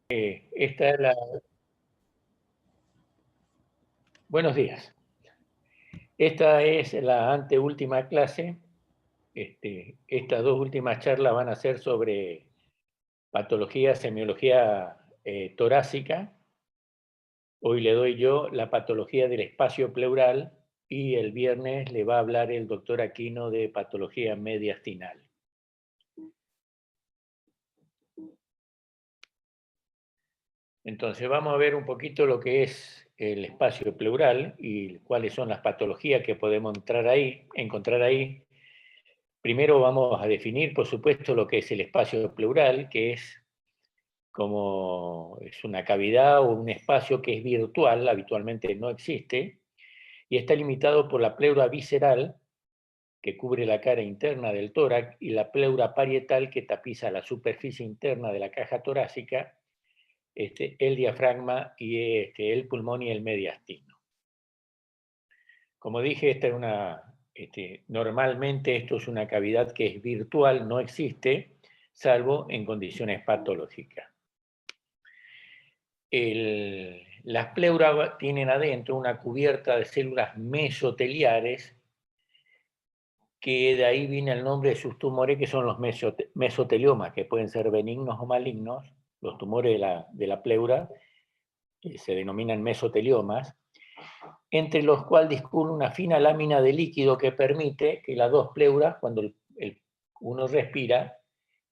Esta es la... Buenos días. Esta es la anteúltima clase. Estas dos últimas charlas van a ser sobre patología, semiología torácica. Hoy le doy yo la patología del espacio pleural y el viernes le va a hablar el doctor Aquino de patología mediastinal. Entonces vamos a ver un poquito lo que es el espacio pleural y cuáles son las patologías que podemos encontrar ahí. Primero vamos a definir, por supuesto, lo que es el espacio pleural, que es una cavidad o un espacio que es virtual, habitualmente no existe, y está limitado por la pleura visceral, que cubre la cara interna del tórax, y la pleura parietal, que tapiza la superficie interna de la caja torácica, el diafragma y el pulmón y el mediastino. Como dije, normalmente esto es una cavidad que es virtual, no existe, salvo en condiciones patológicas. Las pleuras tienen adentro una cubierta de células mesoteliares, que de ahí viene el nombre de sus tumores, que son los mesoteliomas, que pueden ser benignos o malignos. Los tumores de la pleura se denominan mesoteliomas, entre los cuales discurre una fina lámina de líquido que permite que las dos pleuras, cuando uno respira,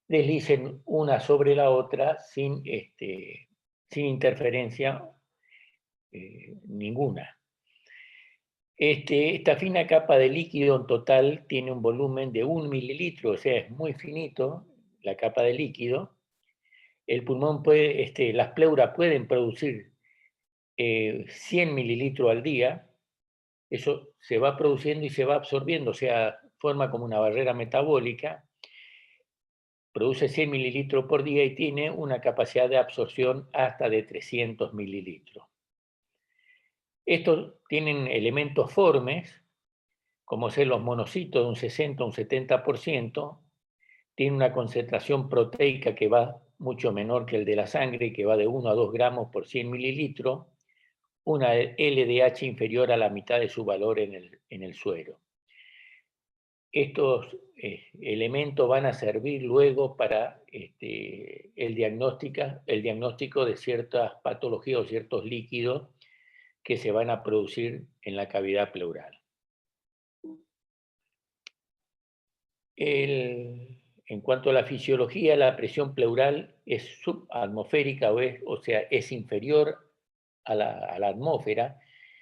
deslicen una sobre la otra sin interferencia ninguna. Esta fina capa de líquido en total tiene un volumen de 1 mililitro, o sea, es muy finito la capa de líquido. El pulmón las pleuras pueden producir 100 mililitros al día. Eso se va produciendo y se va absorbiendo, o sea, forma como una barrera metabólica. Produce 100 mililitros por día y tiene una capacidad de absorción hasta de 300 mililitros. Estos tienen elementos formes, como ser los monocitos de un 60 o un 70%, tiene una concentración proteica que va mucho menor que el de la sangre, que va de 1 a 2 gramos por 100 mililitros, una LDH inferior a la mitad de su valor en el suero. Estos elementos van a servir luego para el diagnóstico de ciertas patologías o ciertos líquidos que se van a producir en la cavidad pleural. En cuanto a la fisiología, la presión pleural es subatmosférica, o sea, es inferior a la atmósfera.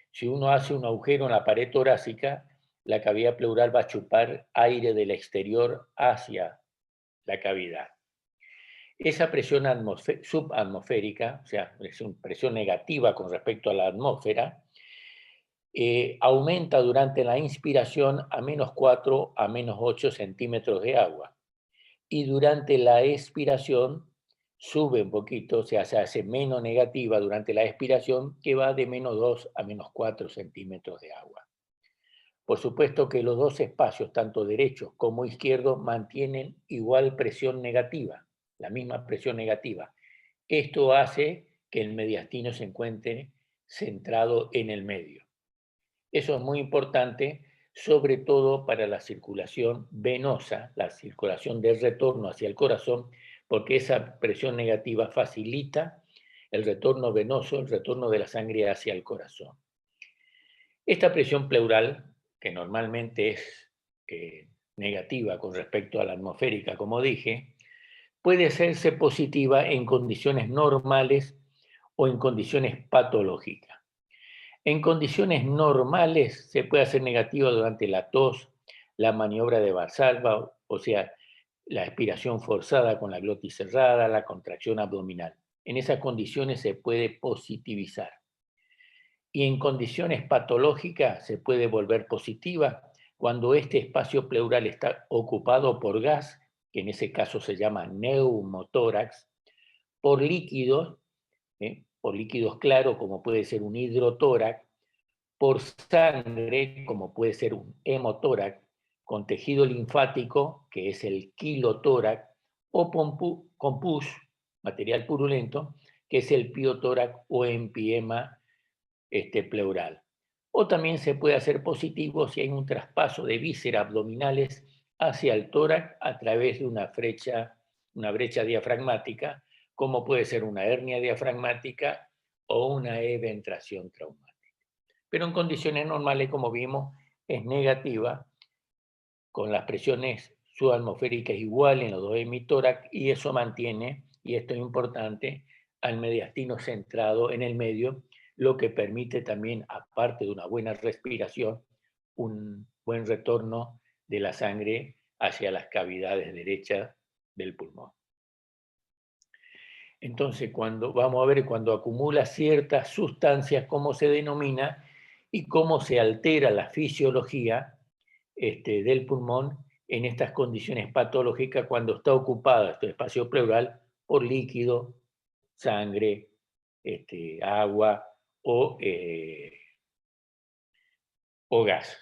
Si uno hace un agujero en la pared torácica, la cavidad pleural va a chupar aire del exterior hacia la cavidad. Esa presión subatmosférica, o sea, presión negativa con respecto a la atmósfera, aumenta durante la inspiración a -4 a -8 centímetros de agua. Y durante la expiración sube un poquito, o sea, se hace menos negativa durante la expiración, que va de -2 a -4 centímetros de agua. Por supuesto que los dos espacios, tanto derecho como izquierdo, mantienen igual presión negativa, la misma presión negativa. Esto hace que el mediastino se encuentre centrado en el medio. Eso es muy importante, sobre todo para la circulación venosa, la circulación del retorno hacia el corazón, porque esa presión negativa facilita el retorno venoso, el retorno de la sangre hacia el corazón. Esta presión pleural, que normalmente es negativa con respecto a la atmosférica, como dije, puede hacerse positiva en condiciones normales o en condiciones patológicas. En condiciones normales se puede hacer negativa durante la tos, la maniobra de Valsalva, o sea, la expiración forzada con la glotis cerrada, la contracción abdominal. En esas condiciones se puede positivizar. Y en condiciones patológicas se puede volver positiva cuando este espacio pleural está ocupado por gas, que en ese caso se llama neumotórax, por líquidos claros, como puede ser un hidrotórax, por sangre, como puede ser un hemotórax, con tejido linfático, que es el quilotórax, o con pus, material purulento, que es el piotórax o empiema pleural. O también se puede hacer positivo si hay un traspaso de vísceras abdominales hacia el tórax a través de una brecha diafragmática, como puede ser una hernia diafragmática o una eventración traumática. Pero en condiciones normales, como vimos, es negativa, con las presiones subatmosféricas iguales en los dos hemitórax, y eso mantiene, y esto es importante, al mediastino centrado en el medio, lo que permite también, aparte de una buena respiración, un buen retorno de la sangre hacia las cavidades derechas del pulmón. Entonces, vamos a ver cuando acumula ciertas sustancias, cómo se denomina y cómo se altera la fisiología del pulmón en estas condiciones patológicas cuando está ocupada este espacio pleural por líquido, sangre, agua o gas.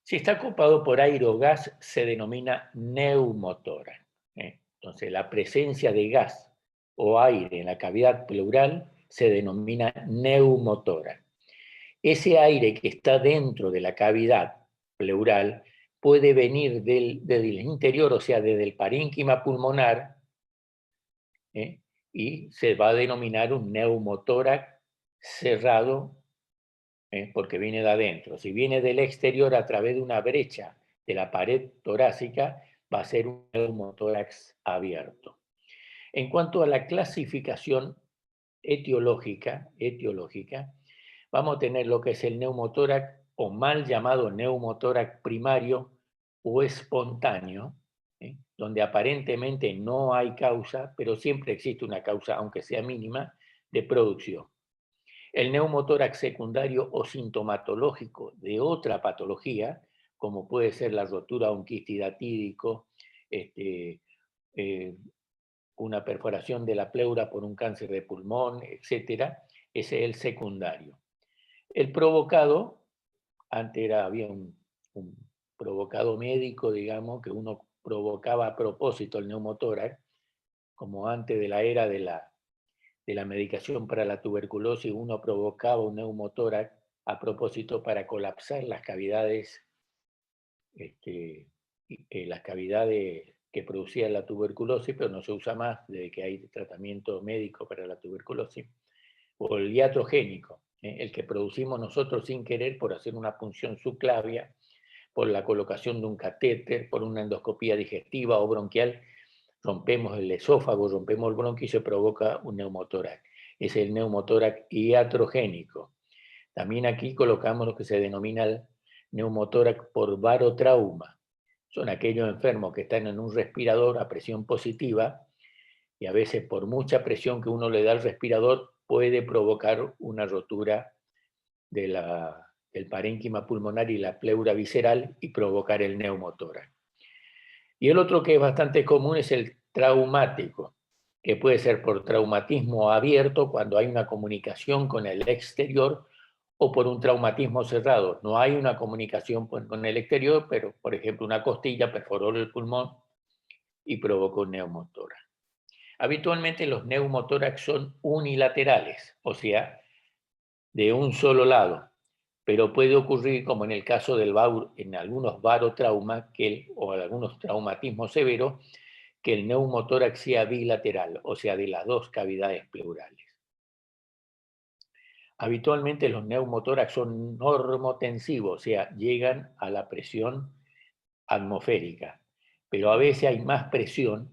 Si está ocupado por aire o gas, se denomina neumotórax. Entonces, la presencia de gas o aire en la cavidad pleural se denomina neumotórax. Ese aire que está dentro de la cavidad pleural puede venir desde el interior, o sea, desde el parénquima pulmonar, y se va a denominar un neumotórax cerrado, porque viene de adentro. Si viene del exterior a través de una brecha de la pared torácica, va a ser un neumotórax abierto. En cuanto a la clasificación etiológica, vamos a tener lo que es el neumotórax o mal llamado neumotórax primario o espontáneo, donde aparentemente no hay causa, pero siempre existe una causa, aunque sea mínima, de producción. El neumotórax secundario o sintomatológico de otra patología, como puede ser la rotura de un quiste hidatídico, una perforación de la pleura por un cáncer de pulmón, etcétera, ese es el secundario. El provocado, antes había un provocado médico, digamos, que uno provocaba a propósito el neumotórax, como antes de la era de la medicación para la tuberculosis, uno provocaba un neumotórax a propósito para colapsar las cavidades, las cavidades que producía la tuberculosis, pero no se usa más desde que hay tratamiento médico para la tuberculosis, o el iatrogénico, el que producimos nosotros sin querer por hacer una punción subclavia, por la colocación de un catéter, por una endoscopía digestiva o bronquial, rompemos el esófago, rompemos el bronquio y se provoca un neumotórax. Es el neumotórax iatrogénico. También aquí colocamos lo que se denomina el neumotórax por barotrauma. Son aquellos enfermos que están en un respirador a presión positiva y a veces por mucha presión que uno le da al respirador puede provocar una rotura del parénquima pulmonar y la pleura visceral y provocar el neumotórax. Y el otro que es bastante común es el traumático, que puede ser por traumatismo abierto cuando hay una comunicación con el exterior o por un traumatismo cerrado. No hay una comunicación con el exterior, pero por ejemplo una costilla perforó el pulmón y provocó un neumotórax. Habitualmente los neumotórax son unilaterales, o sea, de un solo lado, pero puede ocurrir, como en el caso en algunos barotraumas o algunos traumatismos severos, que el neumotórax sea bilateral, o sea, de las dos cavidades pleurales. Habitualmente los neumotórax son normotensivos, o sea, llegan a la presión atmosférica, pero a veces hay más presión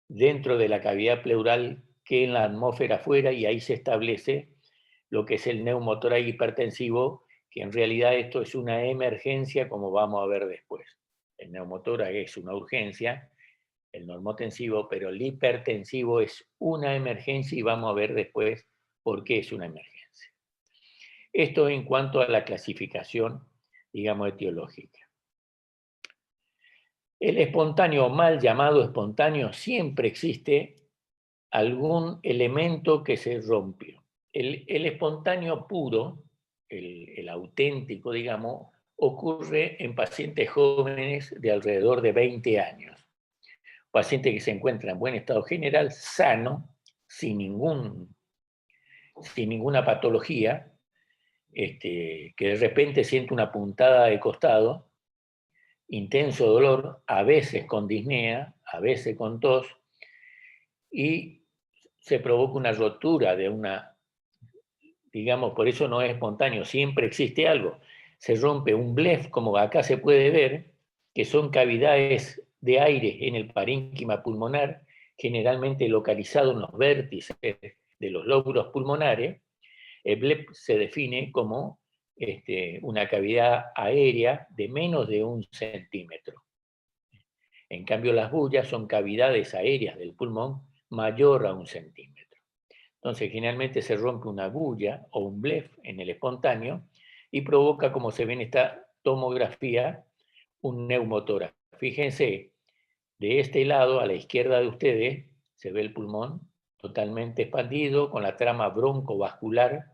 dentro de la cavidad pleural que en la atmósfera afuera, y ahí se establece lo que es el neumotórax hipertensivo, que en realidad esto es una emergencia, como vamos a ver después. El neumotórax es una urgencia, el normotensivo, pero el hipertensivo es una emergencia y vamos a ver después por qué es una emergencia. Esto en cuanto a la clasificación, digamos, etiológica. El espontáneo, mal llamado espontáneo, siempre existe algún elemento que se rompió. El espontáneo puro, el auténtico, digamos, ocurre en pacientes jóvenes de alrededor de 20 años. Paciente que se encuentra en buen estado general, sano, sin ninguna patología, que de repente siente una puntada de costado, intenso dolor, a veces con disnea, a veces con tos, y se provoca una rotura de una, digamos, por eso no es espontáneo, siempre existe algo. Se rompe un blef, como acá se puede ver, que son cavidades de aire en el parénquima pulmonar, generalmente localizado en los vértices de los lóbulos pulmonares. El blef se define como una cavidad aérea de menos de 1 centímetro. En cambio, las bullas son cavidades aéreas del pulmón mayor a 1 centímetro. Entonces, generalmente se rompe una bulla o un blef en el espontáneo y provoca, como se ve en esta tomografía, un neumotórax. Fíjense, de este lado, a la izquierda de ustedes, se ve el pulmón totalmente expandido, con la trama broncovascular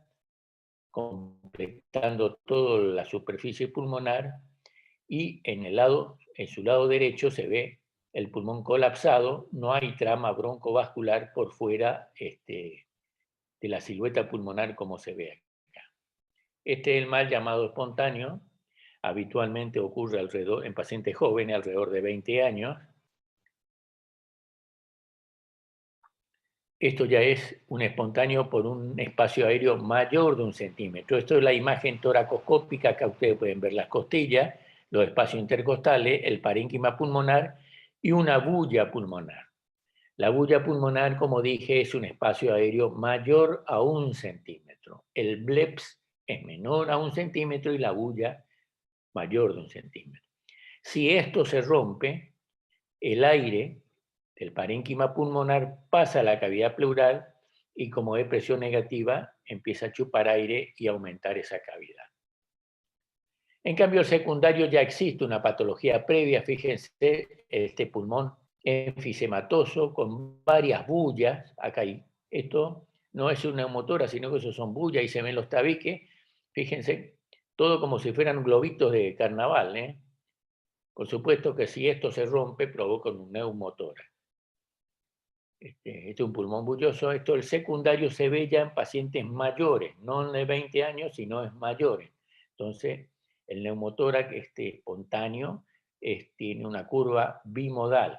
completando toda la superficie pulmonar, y en su lado derecho se ve el pulmón colapsado, no hay trama broncovascular por fuera de la silueta pulmonar como se ve acá. Este es el mal llamado espontáneo, habitualmente ocurre en pacientes jóvenes, alrededor de 20 años. Esto ya es un espontáneo por un espacio aéreo mayor de 1 centímetro. Esto es la imagen toracoscópica, acá ustedes pueden ver las costillas, los espacios intercostales, el parénquima pulmonar y una bulla pulmonar. La bulla pulmonar, como dije, es un espacio aéreo mayor a 1 centímetro. El bleps es menor a 1 centímetro y la bulla mayor de 1 centímetro. Si esto se rompe, el aire del parénquima pulmonar pasa a la cavidad pleural y como es presión negativa, empieza a chupar aire y aumentar esa cavidad. En cambio, el secundario ya existe una patología previa, fíjense, este pulmón enfisematoso con varias bullas, acá hay, esto no es una neumotora, sino que eso son bullas y se ven los tabiques, fíjense, todo como si fueran globitos de carnaval, ¿eh? Por supuesto que si esto se rompe, provoca un neumotórax. Este es un pulmón bulloso. Esto, el secundario, se ve ya en pacientes mayores, no de 20 años, sino en mayores. Entonces, el neumotórax espontáneo tiene una curva bimodal.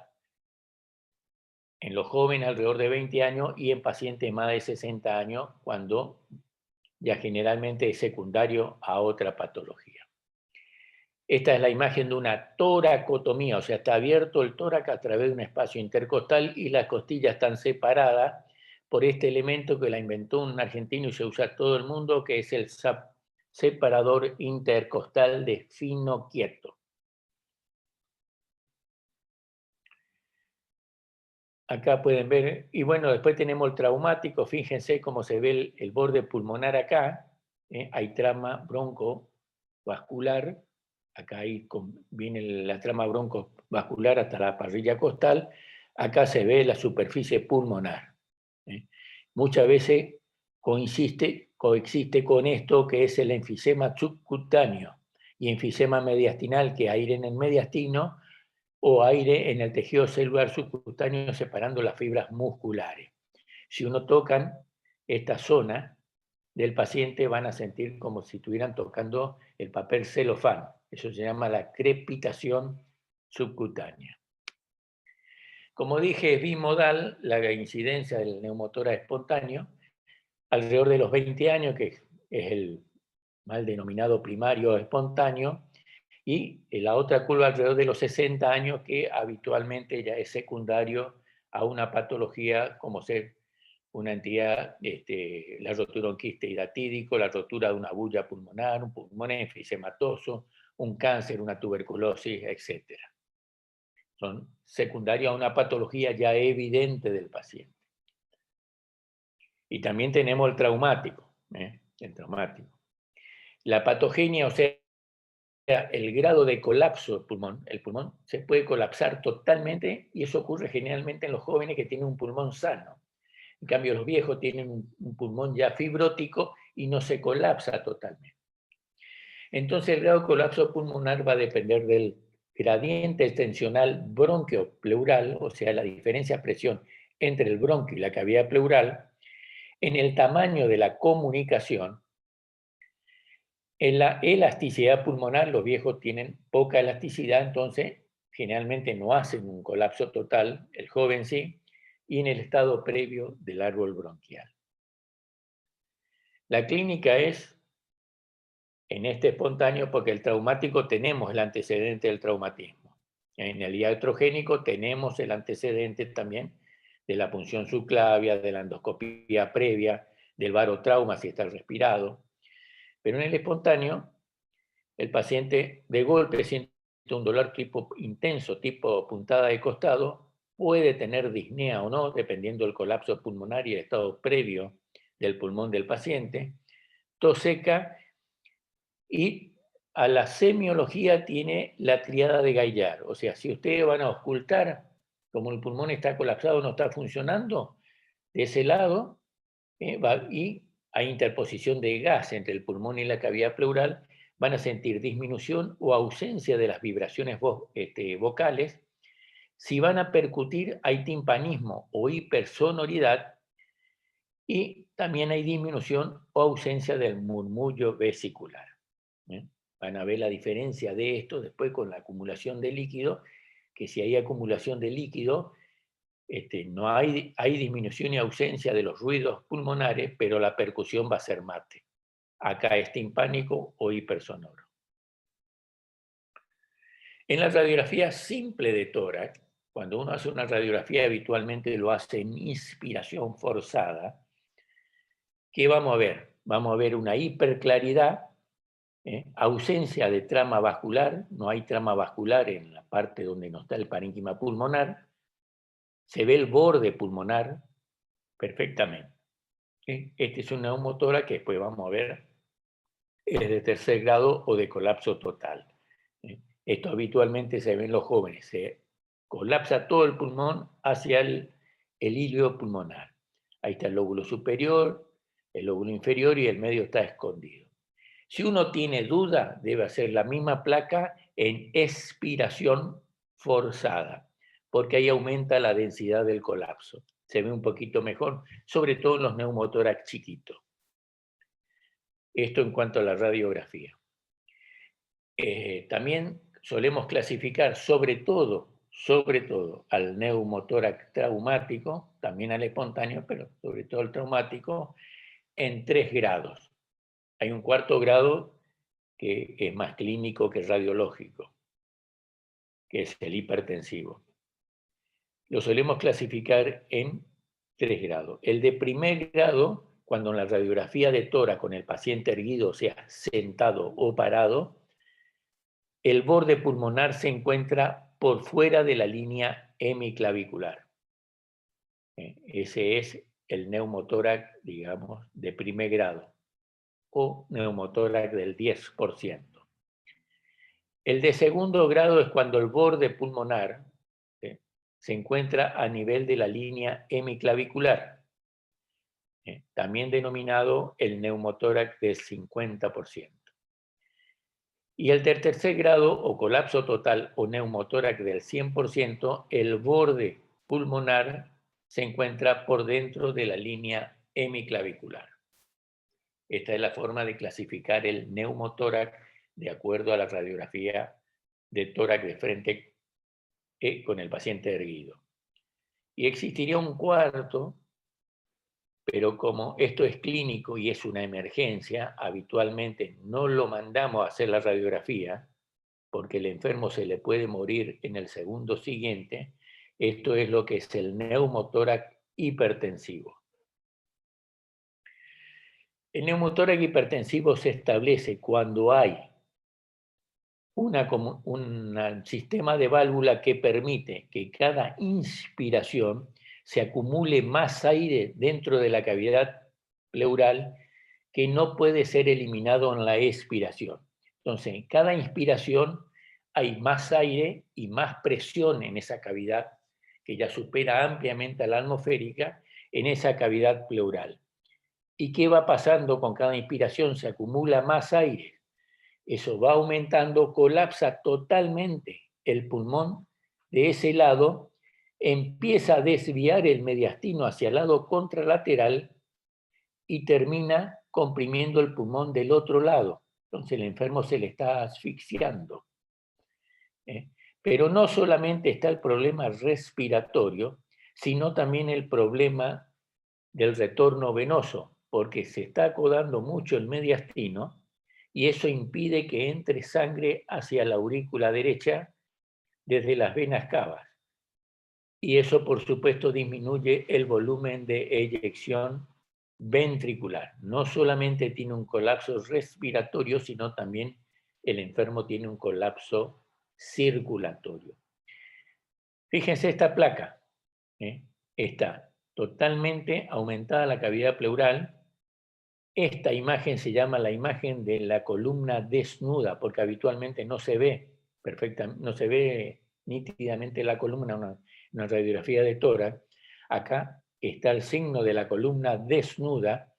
En los jóvenes alrededor de 20 años y en pacientes más de 60 años, cuando ya generalmente es secundario a otra patología. Esta es la imagen de una toracotomía, o sea, está abierto el tórax a través de un espacio intercostal y las costillas están separadas por este elemento que la inventó un argentino y se usa en todo el mundo, que es el separador intercostal de Fino-Quieto. Acá pueden ver, y bueno, después tenemos el traumático, fíjense cómo se ve el borde pulmonar acá, hay trama broncovascular, acá viene la trama broncovascular hasta la parrilla costal, acá se ve la superficie pulmonar. Muchas veces coexiste con esto que es el enfisema subcutáneo y enfisema mediastinal, que aire en el mediastino, o aire en el tejido celular subcutáneo separando las fibras musculares. Si uno toca esta zona del paciente, van a sentir como si estuvieran tocando el papel celofán. Eso se llama la crepitación subcutánea. Como dije, es bimodal la incidencia del neumotórax espontáneo alrededor de los 20 años, que es el mal denominado primario espontáneo, y la otra curva alrededor de los 60 años, que habitualmente ya es secundario a una patología como ser una entidad, la rotura de un quiste hidatídico, la rotura de una bulla pulmonar, un pulmón enfisematoso, un cáncer, una tuberculosis, etc. Son secundarios a una patología ya evidente del paciente. Y también tenemos el traumático, el traumático. La patogenia, o sea, el grado de colapso del pulmón. El pulmón se puede colapsar totalmente y eso ocurre generalmente en los jóvenes que tienen un pulmón sano. En cambio, los viejos tienen un pulmón ya fibrótico y no se colapsa totalmente. Entonces, el grado de colapso pulmonar va a depender del gradiente extensional bronquiopleural, o sea, la diferencia de presión entre el bronquio y la cavidad pleural, en el tamaño de la comunicación, en la elasticidad pulmonar. Los viejos tienen poca elasticidad, entonces generalmente no hacen un colapso total, el joven sí, y en el estado previo del árbol bronquial. La clínica es en este espontáneo porque el traumático tenemos el antecedente del traumatismo. En el iatrogénico tenemos el antecedente también de la punción subclavia, de la endoscopía previa, del barotrauma si está respirado. Pero en el espontáneo, el paciente de golpe siente un dolor tipo intenso, tipo puntada de costado, puede tener disnea o no, dependiendo del colapso pulmonar y el estado previo del pulmón del paciente, tos seca, y a la semiología tiene la triada de Gaillard. O sea, si ustedes van a ocultar como el pulmón está colapsado, no está funcionando, de ese lado, y hay interposición de gas entre el pulmón y la cavidad pleural, van a sentir disminución o ausencia de las vibraciones vocales. Si van a percutir, hay timpanismo o hipersonoridad, y también hay disminución o ausencia del murmullo vesicular. Van a ver la diferencia de esto después con la acumulación de líquido, que si hay acumulación de líquido, no hay disminución y ausencia de los ruidos pulmonares, pero la percusión va a ser mate. Acá es timpánico o hipersonoro. En la radiografía simple de tórax, cuando uno hace una radiografía habitualmente lo hace en inspiración forzada, ¿qué vamos a ver? Vamos a ver una hiperclaridad, ausencia de trama vascular, no hay trama vascular en la parte donde no está el parénquima pulmonar, se ve el borde pulmonar perfectamente. Este es un neumotórax que después vamos a ver es de tercer grado o de colapso total. Esto habitualmente se ve en los jóvenes, se colapsa todo el pulmón hacia el hilio pulmonar. Ahí está el lóbulo superior, el lóbulo inferior y el medio está escondido. Si uno tiene duda, debe hacer la misma placa en expiración forzada, porque ahí aumenta la densidad del colapso. Se ve un poquito mejor, sobre todo en los neumotórax chiquitos. Esto en cuanto a la radiografía. También solemos clasificar sobre todo al neumotórax traumático, también al espontáneo, pero sobre todo al traumático, en 3 grados. Hay un cuarto grado que es más clínico que radiológico, que es el hipertensivo. Lo solemos clasificar en 3 grados. El de primer grado, cuando en la radiografía de tórax con el paciente erguido, o sea, sentado o parado, el borde pulmonar se encuentra por fuera de la línea hemiclavicular. Ese es el neumotórax, digamos, de primer grado o neumotórax del 10%. El de segundo grado es cuando el borde pulmonar se encuentra a nivel de la línea hemiclavicular, también denominado el neumotórax del 50%. Y el del tercer grado o colapso total o neumotórax del 100%, el borde pulmonar se encuentra por dentro de la línea hemiclavicular. Esta es la forma de clasificar el neumotórax de acuerdo a la radiografía de tórax de frente con el paciente erguido. Y existiría un cuarto, pero como esto es clínico y es una emergencia, habitualmente no lo mandamos a hacer la radiografía, porque el enfermo se le puede morir en el segundo siguiente. Esto es lo que es el neumotórax hipertensivo. El neumotórax hipertensivo se establece cuando hay un sistema de válvula que permite que cada inspiración se acumule más aire dentro de la cavidad pleural que no puede ser eliminado en la expiración. Entonces, en cada inspiración hay más aire y más presión en esa cavidad, que ya supera ampliamente a la atmosférica, en esa cavidad pleural. ¿Y qué va pasando con cada inspiración? Se acumula más aire. Eso va aumentando, colapsa totalmente el pulmón de ese lado, empieza a desviar el mediastino hacia el lado contralateral y termina comprimiendo el pulmón del otro lado. Entonces el enfermo se le está asfixiando. Pero no solamente está el problema respiratorio, sino también el problema del retorno venoso, porque se está acodando mucho el mediastino y eso impide que entre sangre hacia la aurícula derecha desde las venas cavas. Y eso, por supuesto, disminuye el volumen de eyección ventricular. No solamente tiene un colapso respiratorio, sino también el enfermo tiene un colapso circulatorio. Fíjense esta placa. Está totalmente aumentada la cavidad pleural. Esta imagen se llama la imagen de la columna desnuda, porque habitualmente no se ve perfectamente, no se ve nítidamente la columna, una radiografía de tórax. Acá está el signo de la columna desnuda,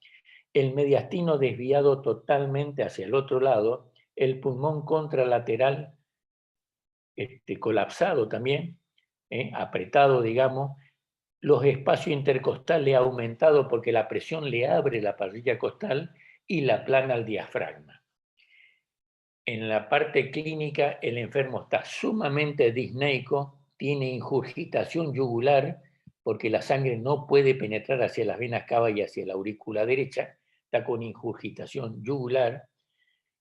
el mediastino desviado totalmente hacia el otro lado, el pulmón contralateral colapsado también, apretado, digamos, los espacios intercostales aumentados porque la presión le abre la parrilla costal y la plana al diafragma. En la parte clínica, el enfermo está sumamente disneico, tiene ingurgitación yugular porque la sangre no puede penetrar hacia las venas cava y hacia la aurícula derecha, está con ingurgitación yugular,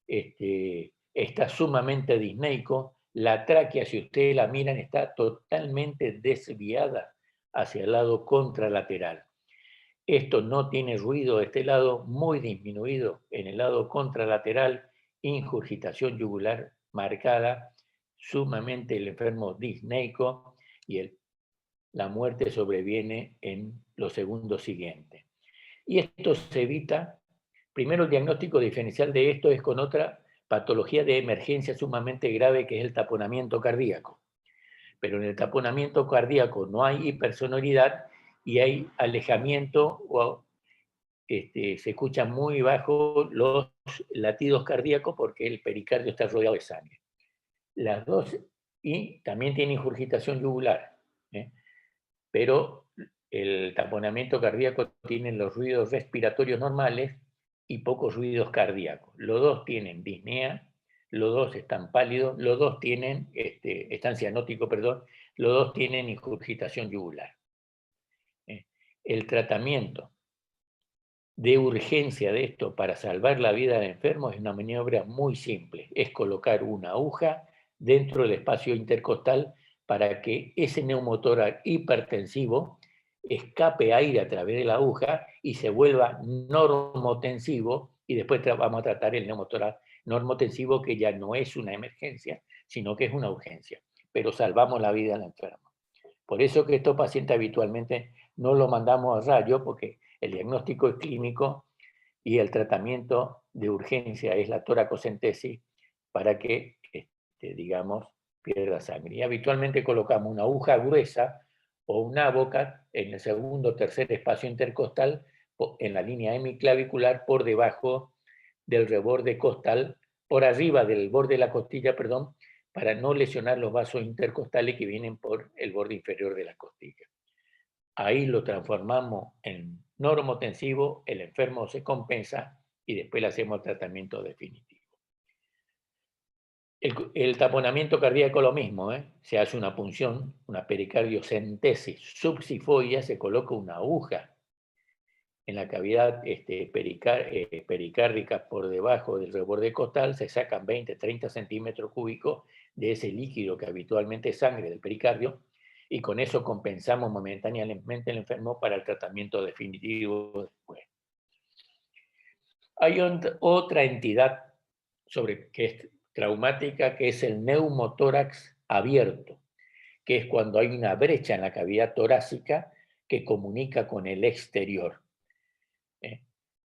está sumamente disneico, la tráquea, si ustedes la miran, está totalmente desviada hacia el lado contralateral. Esto no tiene ruido de este lado, muy disminuido en el lado contralateral, ingurgitación yugular marcada, sumamente el enfermo disneico y la muerte sobreviene en los segundos siguientes. Y esto se evita, primero el diagnóstico diferencial de esto es con otra patología de emergencia sumamente grave que es el taponamiento cardíaco. Pero en el taponamiento cardíaco no hay hipersonoridad y hay alejamiento o se escuchan muy bajo los latidos cardíacos porque el pericardio está rodeado de sangre. Las dos, y también tiene ingurgitación yugular, pero el taponamiento cardíaco tiene los ruidos respiratorios normales y pocos ruidos cardíacos. Los dos tienen disnea, los dos están pálidos, los dos tienen, están cianóticos, perdón, los dos tienen ingurgitación yugular. El tratamiento de urgencia de esto para salvar la vida del enfermo es una maniobra muy simple. Es colocar una aguja dentro del espacio intercostal para que ese neumotórax hipertensivo escape aire a través de la aguja y se vuelva normotensivo y después vamos a tratar el neumotórax normotensivo que ya no es una emergencia, sino que es una urgencia. Pero salvamos la vida del enfermo. Por eso que estos pacientes habitualmente no los mandamos a rayo porque el diagnóstico es clínico y el tratamiento de urgencia es la toracocentesis para que, digamos, pierda sangre. Y habitualmente colocamos una aguja gruesa o una boca en el segundo o tercer espacio intercostal en la línea hemiclavicular por debajo del reborde costal, por arriba del borde de la costilla, perdón, para no lesionar los vasos intercostales que vienen por el borde inferior de la costilla. Ahí lo transformamos en normotensivo, el enfermo se compensa y después le hacemos el tratamiento definitivo. El taponamiento cardíaco lo mismo, se hace una punción, una pericardiocentesis subsifoidea, se coloca una aguja en la cavidad pericárdica por debajo del reborde costal, se sacan 20-30 centímetros cúbicos de ese líquido que habitualmente es sangre del pericardio, y con eso compensamos momentáneamente al enfermo para el tratamiento definitivo después. Hay otra entidad que es traumática, que es el neumotórax abierto, que es cuando hay una brecha en la cavidad torácica que comunica con el exterior.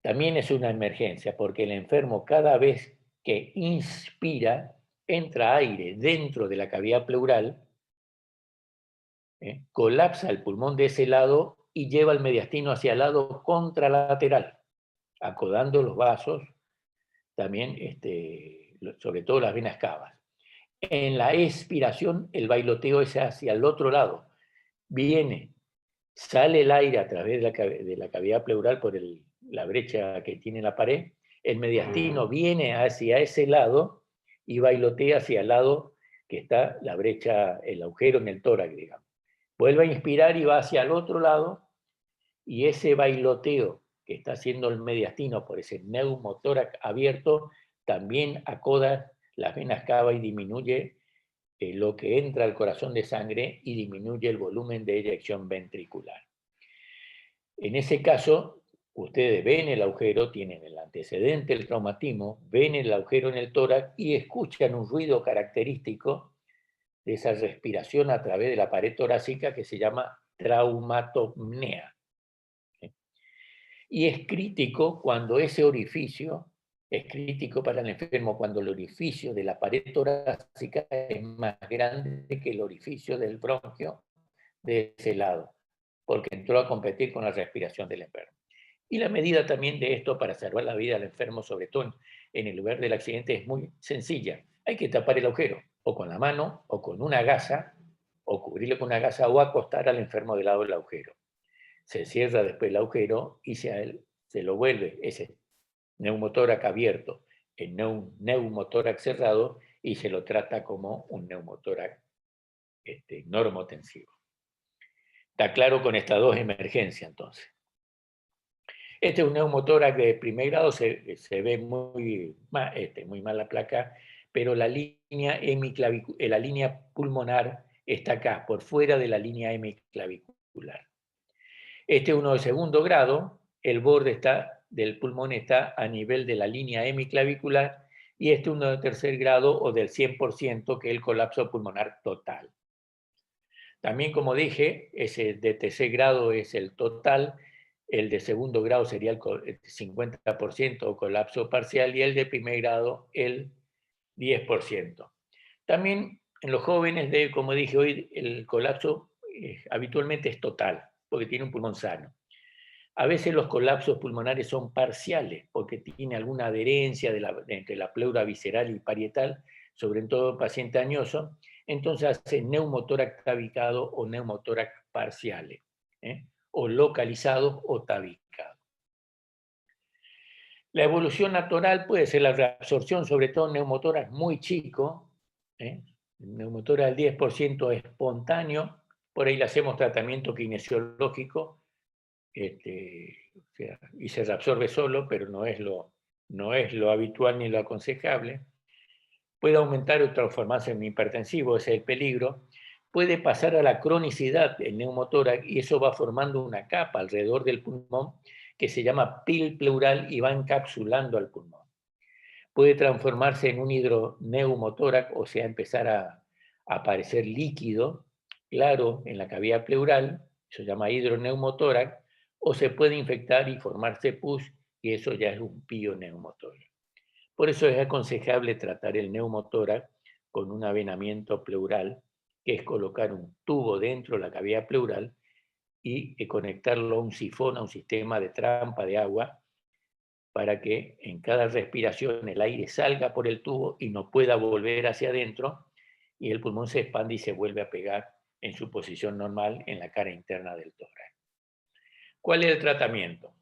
También es una emergencia porque el enfermo cada vez que inspira, entra aire dentro de la cavidad pleural, colapsa el pulmón de ese lado y lleva el mediastino hacia el lado contralateral, acodando los vasos, también sobre todo las venas cavas. En la expiración, el bailoteo es hacia el otro lado, sale el aire a través de la cavidad pleural por la brecha que tiene la pared, el mediastino viene hacia ese lado y bailotea hacia el lado que está la brecha, el agujero en el tórax, digamos. Vuelve a inspirar y va hacia el otro lado, y ese bailoteo que está haciendo el mediastino por ese neumotórax abierto también acoda las venas cava y disminuye lo que entra al corazón de sangre y disminuye el volumen de eyección ventricular. En ese caso, ustedes ven el agujero, tienen el antecedente del traumatismo, ven el agujero en el tórax y escuchan un ruido característico de esa respiración a través de la pared torácica que se llama traumatopnea. Y es crítico cuando ese orificio, es crítico para el enfermo cuando el orificio de la pared torácica es más grande que el orificio del bronquio de ese lado, porque entró a competir con la respiración del enfermo. Y la medida también de esto para salvar la vida del enfermo, sobre todo en el lugar del accidente, es muy sencilla. Hay que tapar el agujero, o con la mano, o con una gasa, o cubrirlo con una gasa, o acostar al enfermo del lado del agujero. Se cierra después el agujero y se lo vuelve ese neumotórax abierto en neumotórax cerrado y se lo trata como un neumotórax normotensivo. Está claro con estas dos emergencias entonces. Este es un neumotórax de primer grado, se ve muy mal la placa, pero la línea pulmonar está acá, por fuera de la línea hemiclavicular. Este es uno de segundo grado, el borde del pulmón está a nivel de la línea hemiclavicular, y este es uno de tercer grado o del 100%, que es el colapso pulmonar total. También, como dije, ese de tercer grado es el total, el de segundo grado sería el 50% o colapso parcial, y el de primer grado el 10%. También en los jóvenes, como dije hoy, el colapso habitualmente es total, porque tiene un pulmón sano. A veces los colapsos pulmonares son parciales, porque tiene alguna adherencia entre la pleura visceral y parietal, sobre todo paciente añoso, entonces hace neumotórax tabicado o neumotórax parciales, o localizados o tabicados. La evolución natural puede ser la reabsorción, sobre todo en neumotórax muy chico, el neumotórax del 10% espontáneo, por ahí le hacemos tratamiento kinesiológico, y se reabsorbe solo, pero no es lo habitual ni lo aconsejable. Puede aumentar o transformarse en hipertensivo, ese es el peligro. Puede pasar a la cronicidad el neumotórax y eso va formando una capa alrededor del pulmón que se llama pil pleural y va encapsulando al pulmón. Puede transformarse en un hidroneumotórax, o sea, empezar a aparecer líquido claro en la cavidad pleural, eso se llama hidroneumotórax, o se puede infectar y formarse pus, y eso ya es un pioneumotórax. Por eso es aconsejable tratar el neumotórax con un avenamiento pleural, que es colocar un tubo dentro de la cavidad pleural y conectarlo a un sifón, a un sistema de trampa de agua, para que en cada respiración el aire salga por el tubo y no pueda volver hacia adentro, y el pulmón se expande y se vuelve a pegar en su posición normal en la cara interna del tórax. ¿Cuál es el tratamiento?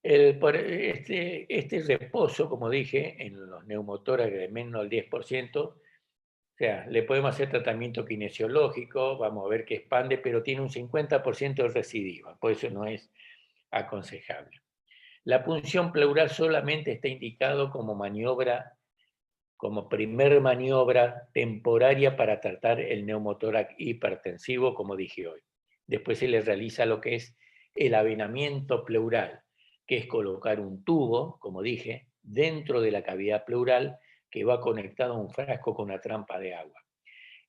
Este reposo, como dije, en los neumotórax de menos del 10%, o sea, le podemos hacer tratamiento kinesiológico, vamos a ver que expande, pero tiene un 50% de recidiva, por eso no es aconsejable. La punción pleural solamente está indicado como maniobra, como primer maniobra temporaria para tratar el neumotórax hipertensivo, como dije hoy. Después se le realiza lo que es el avenamiento pleural, que es colocar un tubo, como dije, dentro de la cavidad pleural que va conectado a un frasco con una trampa de agua.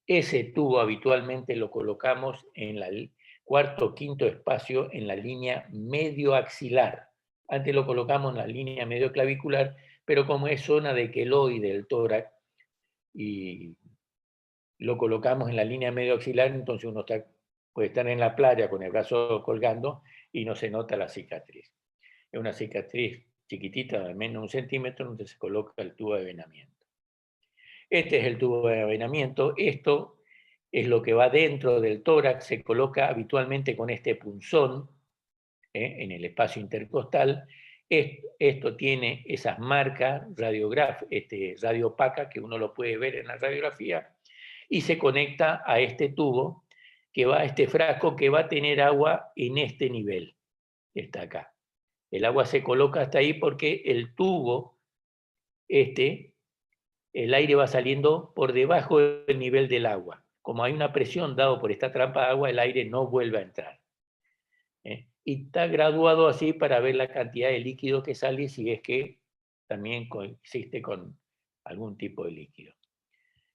Ese tubo habitualmente lo colocamos en el cuarto o quinto espacio en la línea medioaxilar. Antes lo colocamos en la línea medioclavicular, pero como es zona de queloide del tórax y lo colocamos en la línea medioaxilar, entonces uno puede estar en la playa con el brazo colgando y no se nota la cicatriz. Es una cicatriz chiquitita de menos de 1 centímetro donde se coloca el tubo de avenamiento. Este es el tubo de avenamiento. Esto es lo que va dentro del tórax, se coloca habitualmente con este punzón en el espacio intercostal. Esto tiene esas marcas radiopacas que uno lo puede ver en la radiografía y se conecta a este tubo que va a este frasco que va a tener agua en este nivel que está acá. El agua se coloca hasta ahí porque el tubo, el aire va saliendo por debajo del nivel del agua. Como hay una presión dada por esta trampa de agua, el aire no vuelve a entrar. Y está graduado así para ver la cantidad de líquido que sale si es que también coexiste con algún tipo de líquido.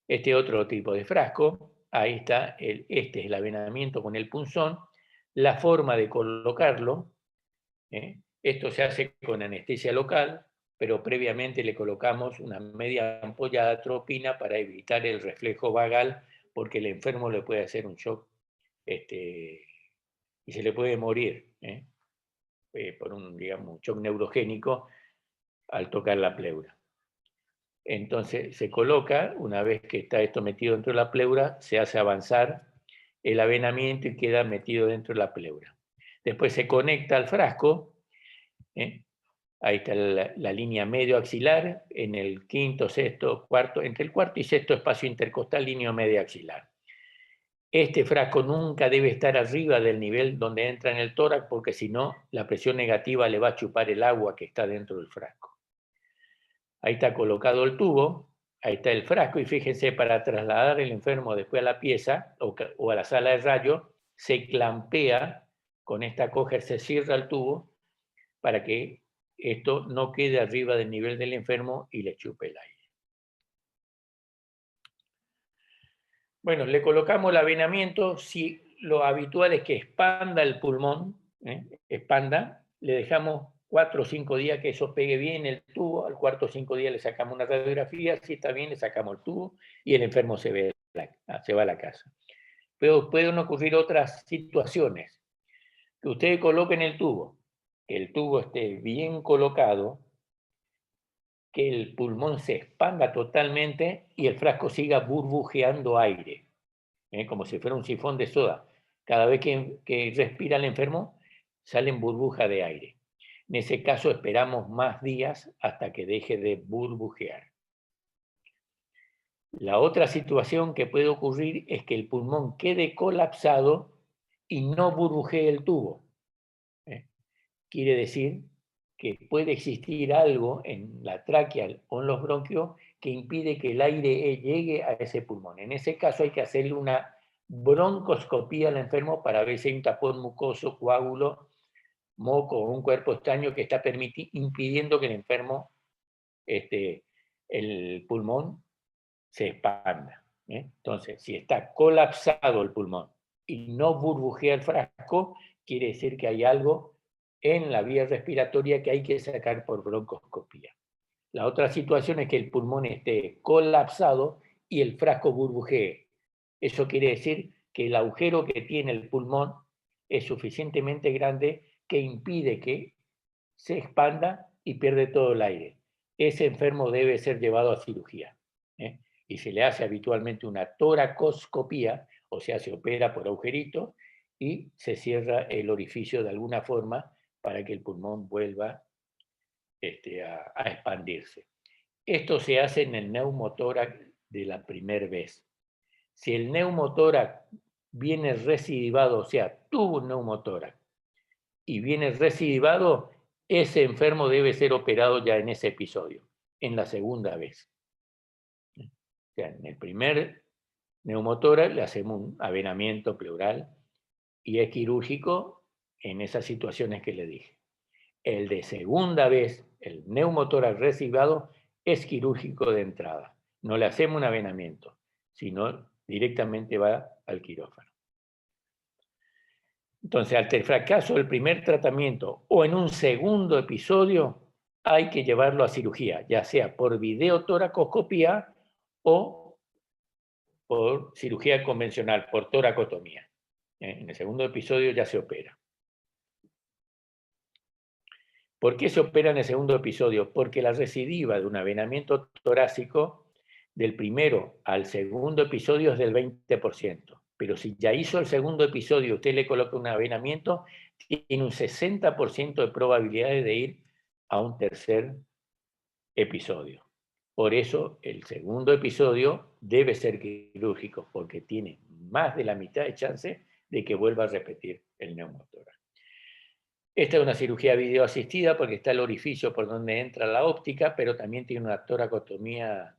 Este otro tipo de frasco, ahí está, este es el avenamiento con el punzón, la forma de colocarlo, esto se hace con anestesia local, pero previamente le colocamos una media ampolla de atropina para evitar el reflejo vagal, porque el enfermo le puede hacer un shock y se le puede morir por un shock neurogénico al tocar la pleura. Entonces se coloca, una vez que está esto metido dentro de la pleura, se hace avanzar el avenamiento y queda metido dentro de la pleura. Después se conecta al frasco, ahí está la línea medio axilar, en el quinto, sexto, cuarto, entre el cuarto y sexto espacio intercostal, línea media axilar. Este frasco nunca debe estar arriba del nivel donde entra en el tórax, porque si no, la presión negativa le va a chupar el agua que está dentro del frasco. Ahí está colocado el tubo, ahí está el frasco, y fíjense, para trasladar el enfermo después a la pieza o a la sala de rayo, se clampea con esta coger, se cierra el tubo para que esto no quede arriba del nivel del enfermo y le chupe el aire. Bueno, le colocamos el avenamiento. Si lo habitual es que expanda el pulmón, expanda, le dejamos 4 o 5 días que eso pegue bien el tubo. Al cuarto o 5 días le sacamos una radiografía. Si está bien, le sacamos el tubo y el enfermo se va a la casa. Pero pueden ocurrir otras situaciones. Que ustedes coloquen el tubo, que el tubo esté bien colocado, que el pulmón se expanda totalmente y el frasco siga burbujeando aire, como si fuera un sifón de soda. Cada vez que respira el enfermo, salen burbujas de aire. En ese caso esperamos más días hasta que deje de burbujear. La otra situación que puede ocurrir es que el pulmón quede colapsado y no burbujee el tubo. Quiere decir que puede existir algo en la tráquea o en los bronquios que impide que el aire llegue a ese pulmón. En ese caso hay que hacerle una broncoscopía al enfermo para ver si hay un tapón mucoso, coágulo, moco o un cuerpo extraño que está impidiendo que el enfermo, el pulmón, se expanda. Entonces, si está colapsado el pulmón y no burbujea el frasco, quiere decir que hay algo en la vía respiratoria que hay que sacar por broncoscopía. La otra situación es que el pulmón esté colapsado y el frasco burbujee. Eso quiere decir que el agujero que tiene el pulmón es suficientemente grande que impide que se expanda y pierde todo el aire. Ese enfermo debe ser llevado a cirugía. Y se le hace habitualmente una toracoscopía, o sea, se opera por agujerito y se cierra el orificio de alguna forma para que el pulmón vuelva a expandirse. Esto se hace en el neumotórax de la primera vez. Si el neumotórax viene recidivado, o sea, tuvo un neumotórax y viene recidivado, ese enfermo debe ser operado ya en ese episodio, en la segunda vez. O sea, en el primer neumotórax le hacemos un avenamiento pleural y es quirúrgico en esas situaciones que le dije. El de segunda vez, el neumotórax recidivado, es quirúrgico de entrada. No le hacemos un avenamiento, sino directamente va al quirófano. Entonces, ante el fracaso del primer tratamiento o en un segundo episodio, hay que llevarlo a cirugía, ya sea por videotoracoscopía o por cirugía convencional, por toracotomía. En el segundo episodio ya se opera. ¿Por qué se opera en el segundo episodio? Porque la recidiva de un avenamiento torácico del primero al segundo episodio es del 20%. Pero si ya hizo el segundo episodio, usted le coloca un avenamiento, tiene un 60% de probabilidades de ir a un tercer episodio. Por eso el segundo episodio debe ser quirúrgico, porque tiene más de la mitad de chance de que vuelva a repetir el neumotórax. Esta es una cirugía videoasistida porque está el orificio por donde entra la óptica, pero también tiene una toracotomía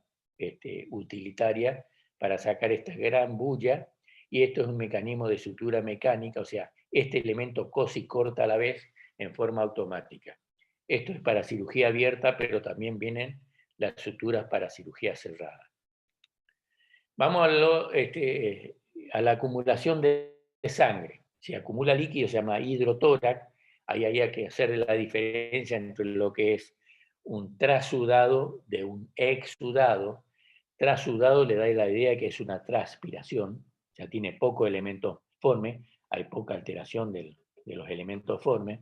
utilitaria para sacar esta gran bulla, y esto es un mecanismo de sutura mecánica, o sea, este elemento cose y corta a la vez en forma automática. Esto es para cirugía abierta, pero también vienen las suturas para cirugía cerrada. Vamos a la acumulación de sangre. Si acumula líquido se llama hidrotórax. Ahí hay que hacer la diferencia entre lo que es un trasudado de un exudado. Trasudado le da la idea de que es una transpiración, ya tiene poco elemento forme, hay poca alteración de los elementos formes,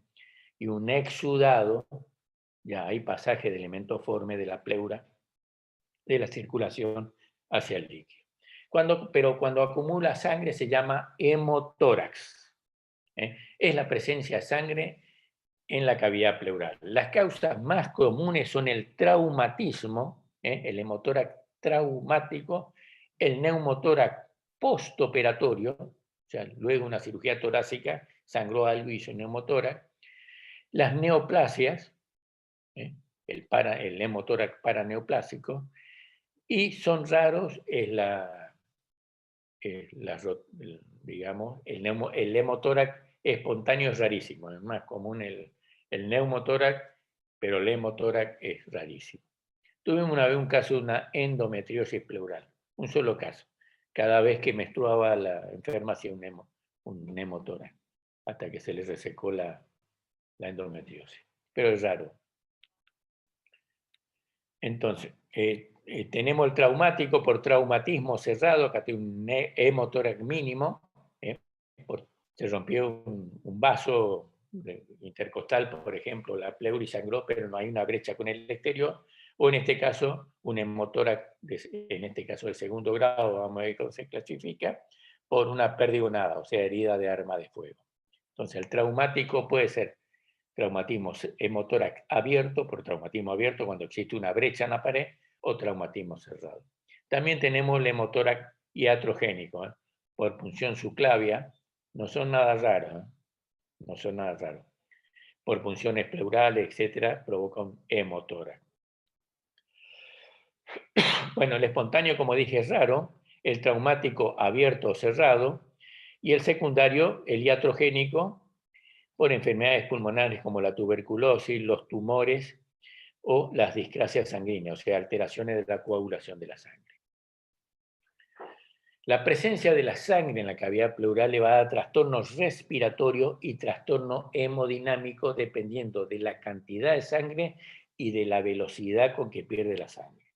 y un exudado, ya hay pasaje de elemento forme de la pleura, de la circulación hacia el líquido. Pero cuando acumula sangre se llama hemotórax. Es la presencia de sangre en la cavidad pleural. Las causas más comunes son el traumatismo, el hemotórax traumático, el neumotórax postoperatorio, o sea, luego una cirugía torácica, sangró algo y hizo neumotórax, las neoplasias, el neumotórax paraneoplásico, y son raros digamos, el neumotórax espontáneo es rarísimo, es más común el neumotórax, pero el hemotórax es rarísimo. Tuvimos una vez un caso de una endometriosis pleural, un solo caso. Cada vez que menstruaba la enferma hacía un hemotórax, hasta que se le resecó la endometriosis. Pero es raro. Entonces, tenemos el traumático por traumatismo cerrado, acá tiene un hemotórax mínimo, se rompió un vaso intercostal, por ejemplo, la pleura y sangró, pero no hay una brecha con el exterior, o en este caso, un hemotórax, en este caso del segundo grado, vamos a ver cómo se clasifica, por una perdigonada, o sea, herida de arma de fuego. Entonces, el traumático puede ser traumatismo hemotórax abierto, por traumatismo abierto cuando existe una brecha en la pared, o traumatismo cerrado. También tenemos el hemotórax iatrogénico, por punción subclavia, no son nada raros, no son nada raros. Por punciones pleurales, etcétera, provoca un hemotórax. Bueno, el espontáneo, como dije, es raro, el traumático abierto o cerrado, y el secundario, el iatrogénico, por enfermedades pulmonares como la tuberculosis, los tumores o las discrasias sanguíneas, o sea, alteraciones de la coagulación de la sangre. La presencia de la sangre en la cavidad pleural le va a dar trastornos respiratorios y trastorno hemodinámico dependiendo de la cantidad de sangre y de la velocidad con que pierde la sangre.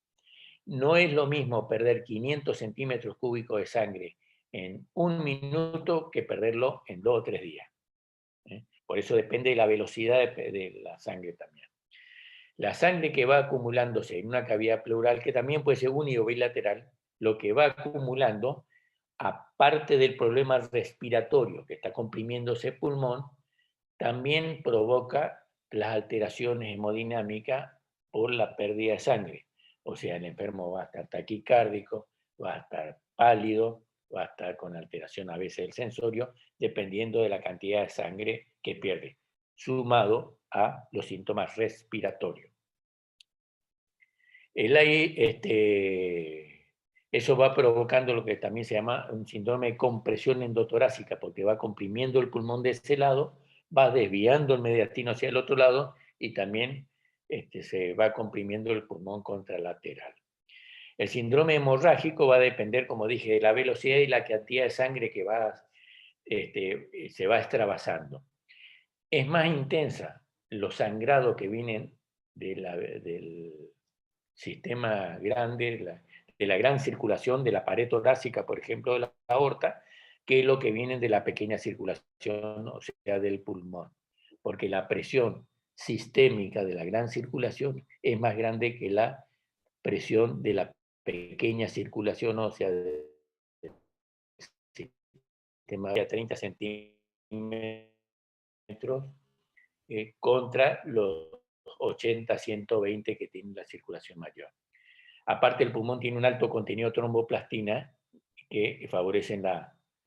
No es lo mismo perder 500 centímetros cúbicos de sangre en 1 minuto que perderlo en 2 o 3 días. Por eso depende de la velocidad de la sangre también. La sangre que va acumulándose en una cavidad pleural, que también puede ser uni o bilateral, lo que va acumulando, aparte del problema respiratorio que está comprimiéndose el pulmón, también provoca las alteraciones hemodinámicas por la pérdida de sangre. O sea, el enfermo va a estar taquicárdico, va a estar pálido, va a estar con alteración a veces del sensorio, dependiendo de la cantidad de sangre que pierde, sumado a los síntomas respiratorios. Eso va provocando lo que también se llama un síndrome de compresión endotorácica, porque va comprimiendo el pulmón de ese lado, va desviando el mediastino hacia el otro lado y también se va comprimiendo el pulmón contralateral. El síndrome hemorrágico va a depender, como dije, de la velocidad y la cantidad de sangre que se va extravasando. Es más intensa los sangrados que vienen del sistema grande, de la gran circulación de la pared torácica, por ejemplo, de la aorta, que lo que vienen de la pequeña circulación, o sea, del pulmón. Porque la presión sistémica de la gran circulación es más grande que la presión de la pequeña circulación ósea del sistema de 30 centímetros contra los 80, 120 que tiene la circulación mayor. Aparte, el pulmón tiene un alto contenido de tromboplastina que favorecen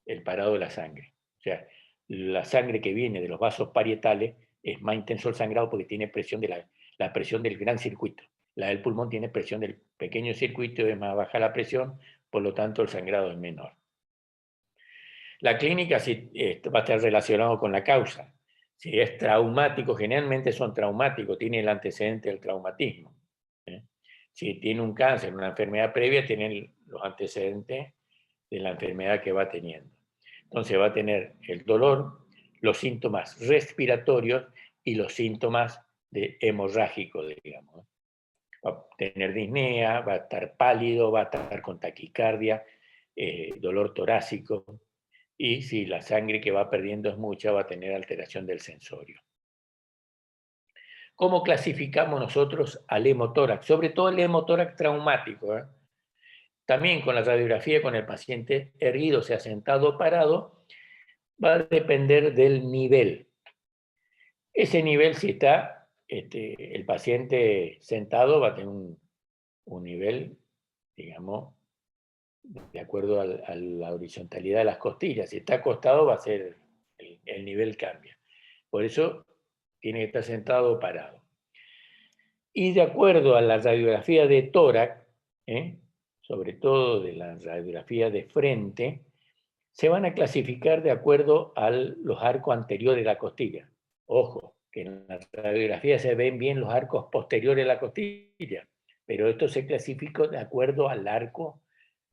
el parado de la sangre. O sea, la sangre que viene de los vasos parietales es más intenso el sangrado porque tiene presión de la presión del gran circuito. La del pulmón tiene presión del pequeño circuito, es más baja la presión, por lo tanto el sangrado es menor. La clínica sí, va a estar relacionado con la causa. Si es traumático, generalmente son traumáticos, tiene el antecedente del traumatismo. Si tiene un cáncer, una enfermedad previa, tienen los antecedentes de la enfermedad que va teniendo. Entonces va a tener el dolor, los síntomas respiratorios y los síntomas hemorrágicos, digamos. Va a tener disnea, va a estar pálido, va a estar con taquicardia, dolor torácico, y si la sangre que va perdiendo es mucha, va a tener alteración del sensorio. ¿Cómo clasificamos nosotros al hemotórax? Sobre todo el hemotórax traumático. También con la radiografía, con el paciente erguido, sea sentado o parado, va a depender del nivel. Ese nivel, si está el paciente sentado, va a tener un nivel, digamos, de acuerdo a la horizontalidad de las costillas. Si está acostado, va a ser el nivel cambia. Por eso tiene que estar sentado o parado. Y de acuerdo a la radiografía de tórax, sobre todo de la radiografía de frente, se van a clasificar de acuerdo a los arcos anteriores de la costilla. Ojo, que en la radiografía se ven bien los arcos posteriores de la costilla, pero esto se clasifica de acuerdo al arco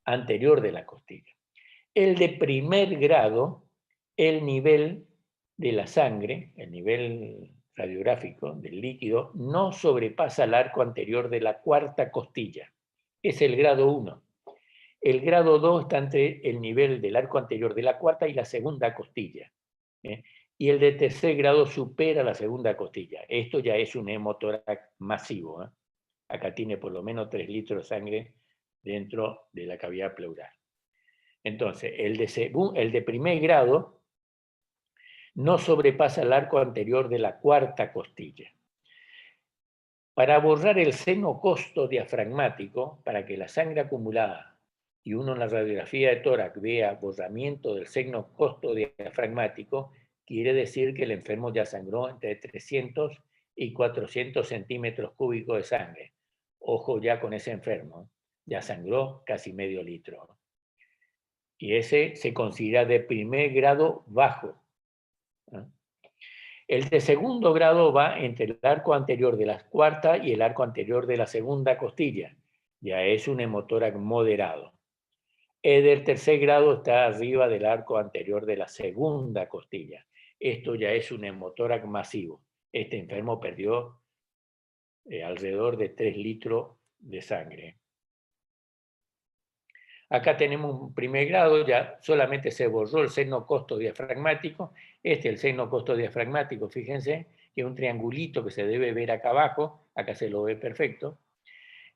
anterior de la costilla. El de primer grado, el nivel de la sangre, el nivel radiográfico del líquido, no sobrepasa el arco anterior de la cuarta costilla. Es el grado 1. El grado 2 está entre el nivel del arco anterior de la cuarta y la segunda costilla. Y el de tercer grado supera la segunda costilla. Esto ya es un hemotórax masivo. Acá tiene por lo menos 3 litros de sangre dentro de la cavidad pleural. Entonces, el de primer grado no sobrepasa el arco anterior de la cuarta costilla. Para borrar el seno costo diafragmático, para que la sangre acumulada y uno en la radiografía de tórax vea borramiento del seno costo diafragmático, quiere decir que el enfermo ya sangró entre 300 y 400 centímetros cúbicos de sangre. Ojo ya con ese enfermo, ya sangró casi medio litro. Y ese se considera de primer grado bajo. El de segundo grado va entre el arco anterior de la cuarta y el arco anterior de la segunda costilla. Ya es un hemotórax moderado. El del tercer grado está arriba del arco anterior de la segunda costilla. Esto ya es un hemotórax masivo. Este enfermo perdió alrededor de 3 litros de sangre. Acá tenemos un primer grado, ya solamente se borró el seno costo diafragmático. Este es el seno costo diafragmático, fíjense, que es un triangulito que se debe ver acá abajo, acá se lo ve perfecto.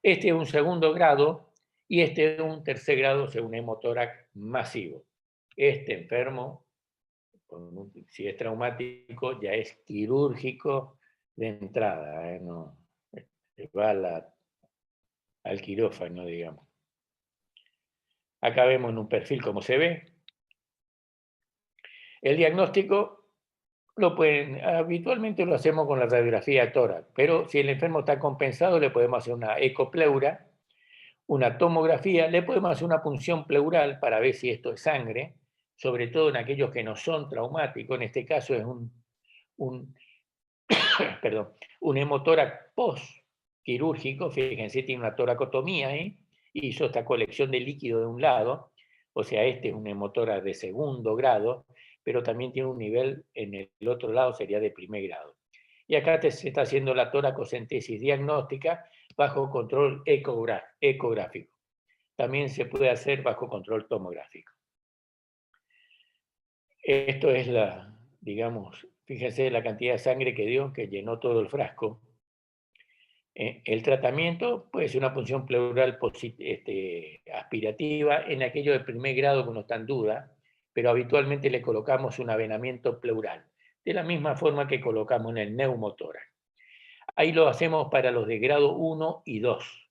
Este es un segundo grado y este es un tercer grado según hemotórax masivo. Este enfermo, si es traumático, ya es quirúrgico de entrada, no, va al quirófano, digamos. Acá vemos en un perfil cómo se ve. El diagnóstico habitualmente lo hacemos con la radiografía de tórax, pero si el enfermo está compensado le podemos hacer una ecopleura, una tomografía, le podemos hacer una punción pleural para ver si esto es sangre, sobre todo en aquellos que no son traumáticos. En este caso es un hemotórax post-quirúrgico, fíjense, tiene una toracotomía ahí, hizo esta colección de líquido de un lado, o sea, este es un hemotórax de segundo grado, pero también tiene un nivel en el otro lado, sería de primer grado. Y acá se está haciendo la toracocentesis diagnóstica bajo control ecográfico. También se puede hacer bajo control tomográfico. Esto es digamos, fíjense la cantidad de sangre que dio, que llenó todo el frasco. El tratamiento puede ser una punción pleural aspirativa en aquello de primer grado que no está en duda, pero habitualmente le colocamos un avenamiento pleural, de la misma forma que colocamos en el neumotórax. Ahí lo hacemos para los de grado 1 y 2,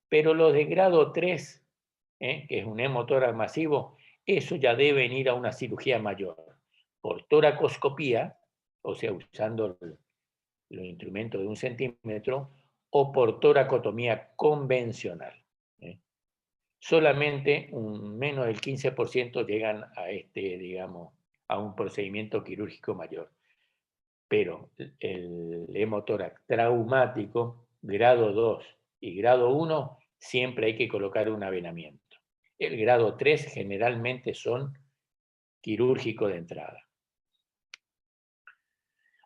pero los de grado 3, que es un hemotórax masivo, eso ya deben ir a una cirugía mayor, por toracoscopía, o sea, usando los instrumentos de 1 centímetro, o por toracotomía convencional. Solamente menos del 15% llegan a digamos, a un procedimiento quirúrgico mayor. Pero el hemotórax traumático, grado 2 y grado 1, siempre hay que colocar un avenamiento. El grado 3 generalmente son quirúrgicos de entrada.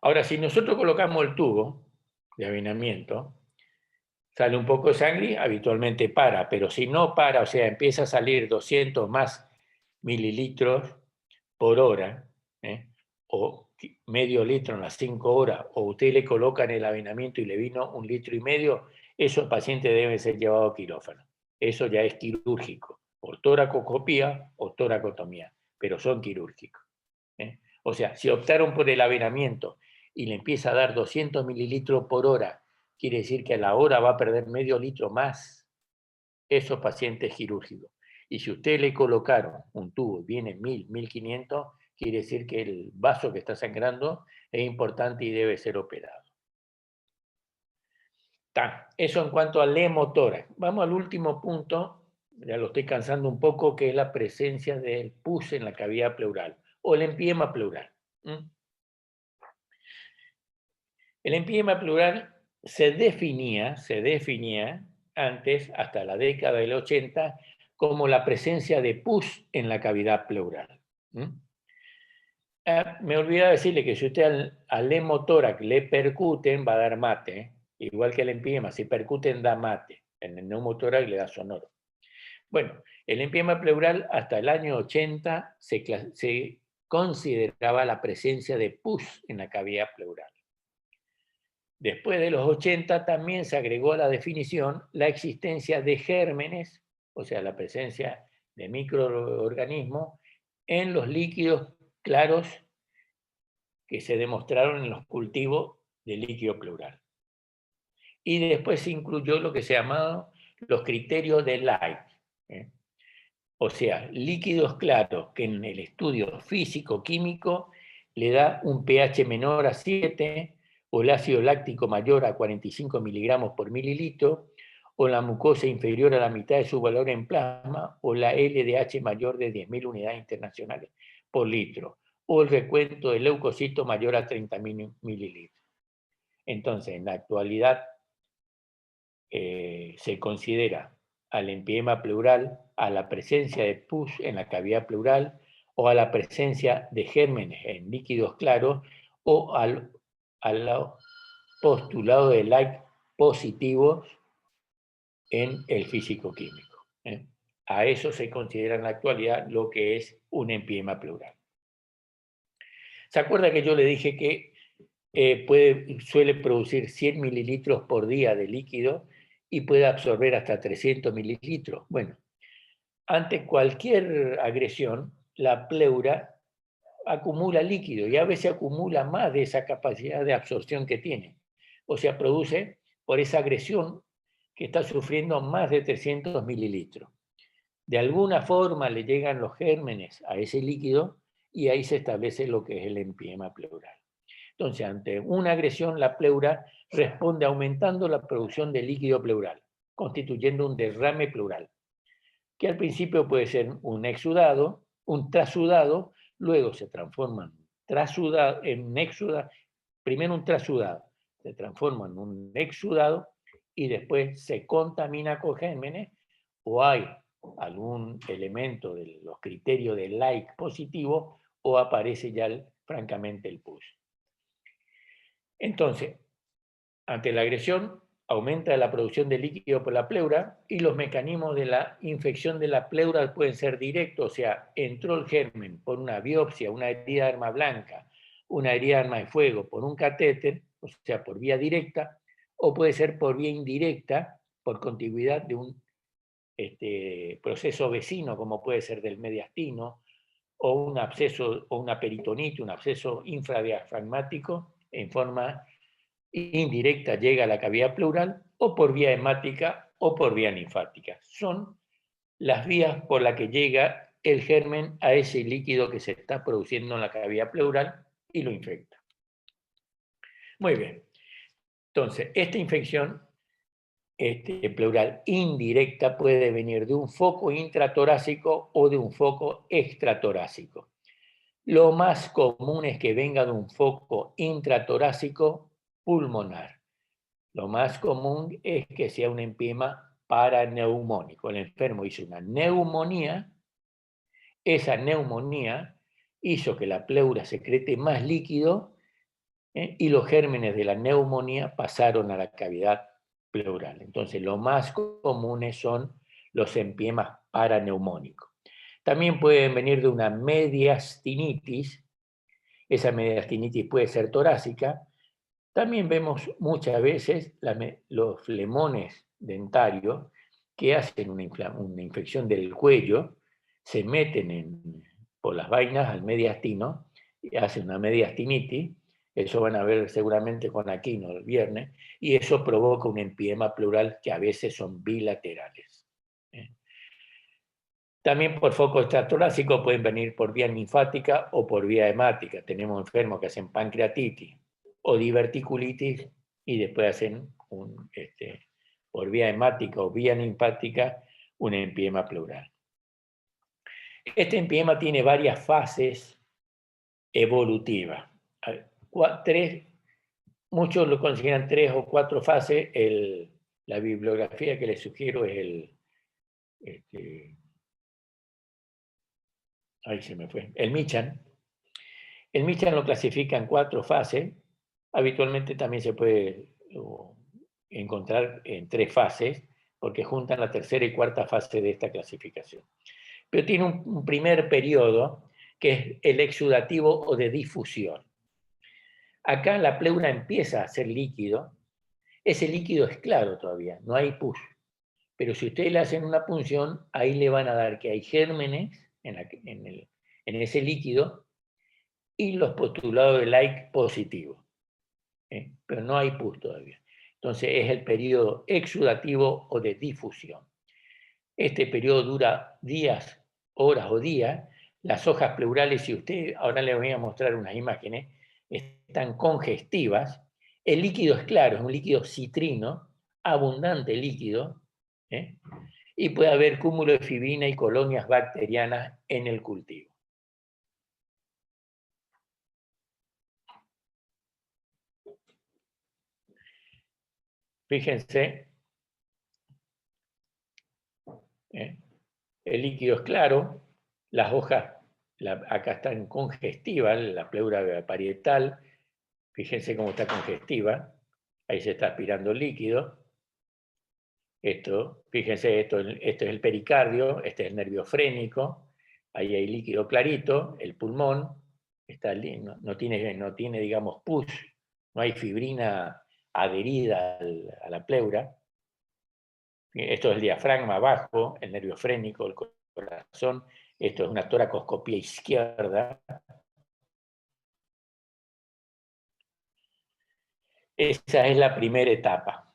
Ahora, si nosotros colocamos el tubo de avenamiento, sale un poco de sangre, habitualmente para, pero si no para, o sea, empieza a salir 200 más mililitros por hora, o medio litro en las 5 horas, o usted le coloca en el avenamiento y le vino 1,5 litros, esos pacientes deben ser llevados a quirófano. Eso ya es quirúrgico, por toracoscopía o toracotomía, pero son quirúrgicos. O sea, si optaron por el avenamiento y le empieza a dar 200 mililitros por hora, quiere decir que a la hora va a perder medio litro más esos pacientes quirúrgicos. Y si usted le colocaron un tubo y viene 1,000, 1,500, quiere decir que el vaso que está sangrando es importante y debe ser operado. Eso en cuanto al hemotórax. Vamos al último punto, ya lo estoy cansando un poco, que es la presencia del pus en la cavidad pleural o el empiema pleural. El empiema pleural se definía antes, hasta la década del 80, como la presencia de pus en la cavidad pleural. Me olvidé decirle que si usted al hemotórax le percuten, va a dar mate, igual que el empiema, si percuten da mate, en el neumotórax le da sonoro. Bueno, el empiema pleural hasta el año 80 se consideraba la presencia de pus en la cavidad pleural. Después de los 80 también se agregó a la definición la existencia de gérmenes, o sea, la presencia de microorganismos en los líquidos claros que se demostraron en los cultivos de líquido pleural. Y después se incluyó lo que se llamaban los criterios de Light, o sea, líquidos claros que en el estudio físico-químico le da un pH menor a 7, o el ácido láctico mayor a 45 miligramos por mililitro, o la mucosa inferior a la mitad de su valor en plasma, o la LDH mayor de 10.000 unidades internacionales por litro, o el recuento de leucocitos mayor a 30.000 mililitros. Entonces, en la actualidad se considera al empiema pleural, a la presencia de pus en la cavidad pleural, o a la presencia de gérmenes en líquidos claros, o al postulado de Light positivos en el físico-químico. A eso se considera en la actualidad lo que es un empiema pleural. ¿Se acuerda que yo le dije que suele producir 100 mililitros por día de líquido y puede absorber hasta 300 mililitros? Bueno, ante cualquier agresión, la pleura acumula líquido y a veces acumula más de esa capacidad de absorción que tiene. O sea, produce por esa agresión que está sufriendo más de 300 mililitros. De alguna forma le llegan los gérmenes a ese líquido y ahí se establece lo que es el empiema pleural. Entonces, ante una agresión, la pleura responde aumentando la producción de líquido pleural, constituyendo un derrame pleural, que al principio puede ser un exudado, un trasudado, luego se transforma en exudado, primero un trasudado, se transforma en un exudado y después se contamina con gérmenes o hay algún elemento de los criterios de Light positivo o aparece ya francamente el pus. Entonces, ante la agresión, aumenta la producción de líquido por la pleura y los mecanismos de la infección de la pleura pueden ser directos, o sea, entró el germen por una biopsia, una herida de arma blanca, una herida de arma de fuego, por un catéter, o sea, por vía directa, o puede ser por vía indirecta, por contigüidad de un proceso vecino, como puede ser del mediastino, o un absceso o una peritonitis, un absceso infradiafragmático en forma indirecta llega a la cavidad pleural, o por vía hemática o por vía linfática. Son las vías por las que llega el germen a ese líquido que se está produciendo en la cavidad pleural y lo infecta. Muy bien. Entonces, esta infección pleural indirecta puede venir de un foco intratorácico o de un foco extratorácico. Lo más común es que venga de un foco intratorácico pulmonar. Lo más común es que sea un empiema paraneumónico. El enfermo hizo una neumonía, esa neumonía hizo que la pleura secrete más líquido y los gérmenes de la neumonía pasaron a la cavidad pleural. Entonces, lo más comunes son los empiemas paraneumónicos. También pueden venir de una mediastinitis. Esa mediastinitis puede ser torácica. También vemos muchas veces los flemones dentarios que hacen una infección del cuello, se meten por las vainas al mediastino y hacen una mediastinitis. Eso van a ver seguramente con Aquino el viernes, y eso provoca un empiema pleural que a veces son bilaterales. También por foco extratorácico pueden venir por vía linfática o por vía hemática. Tenemos enfermos que hacen pancreatitis o diverticulitis y después hacen por vía hemática o vía linfática un empiema pleural. Este empiema tiene varias fases evolutivas. Muchos lo consideran 3 o 4 fases. La bibliografía que les sugiero es ahí se me fue, el Michan. El Michan lo clasifica en 4 fases. Habitualmente también se puede encontrar en 3 fases, porque juntan la tercera y cuarta fase de esta clasificación. Pero tiene un primer periodo que es el exudativo o de difusión. Acá la pleura empieza a ser líquido. Ese líquido es claro todavía, no hay pus. Pero si ustedes le hacen una punción, ahí le van a dar que hay gérmenes en ese líquido y los postulados de Like positivo. Pero no hay pus todavía. Entonces es el periodo exudativo o de difusión. Este periodo dura días, horas o días. Las hojas pleurales, si usted, ahora les voy a mostrar unas imágenes, están congestivas. El líquido es claro, es un líquido citrino, abundante líquido, y puede haber cúmulo de fibrina y colonias bacterianas en el cultivo. Fíjense, el líquido es claro, las hojas acá están congestivas, la pleura parietal, fíjense cómo está congestiva, ahí se está aspirando el líquido. Fíjense, esto es el pericardio, este es el nervio frénico, ahí hay líquido clarito, el pulmón, no tiene, digamos, pus, no hay fibrina adherida a la pleura. Esto es el diafragma abajo, el nervio frénico, el corazón. Esto es una toracoscopía izquierda. Esa es la primera etapa.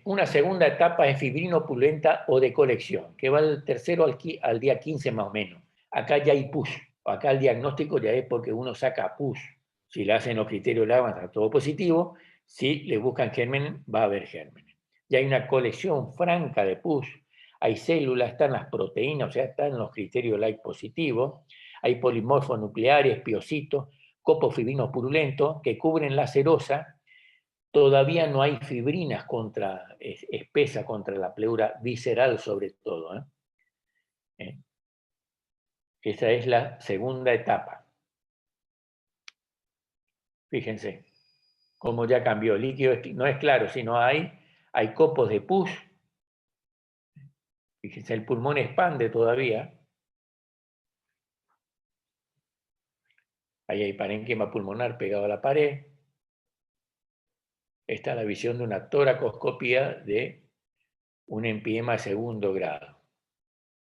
Una segunda etapa es fibrinopulenta o de colección, que va del tercero al día 15 más o menos. Acá ya hay pus. Acá el diagnóstico ya es porque uno saca pus. Si le hacen los criterios de está todo positivo. Si le buscan gérmenes, va a haber gérmenes. Ya hay una colección franca de pus. Hay células, están las proteínas, o sea, están los criterios Like positivos. Hay polimorfos nucleares, piocitos, copos fibrinos purulentos que cubren la serosa. Todavía no hay fibrinas espesas contra la pleura visceral, sobre todo. Esa es la segunda etapa. Fíjense cómo ya cambió. El líquido no es claro, sino hay copos de pus. Fíjense, el pulmón expande todavía. Ahí hay parénquima pulmonar pegado a la pared. Esta es la visión de una toracoscopía de un empiema de segundo grado.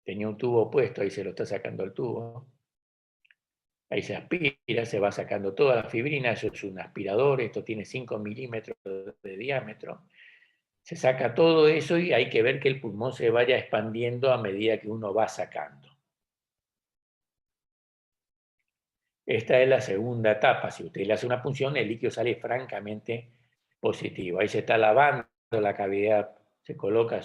Tenía un tubo puesto, ahí se lo está sacando el tubo. Ahí se aspira, se va sacando toda la fibrina, eso es un aspirador, esto tiene 5 milímetros de diámetro. Se saca todo eso y hay que ver que el pulmón se vaya expandiendo a medida que uno va sacando. Esta es la segunda etapa. Si usted le hace una punción, el líquido sale francamente positivo. Ahí se está lavando la cavidad, se coloca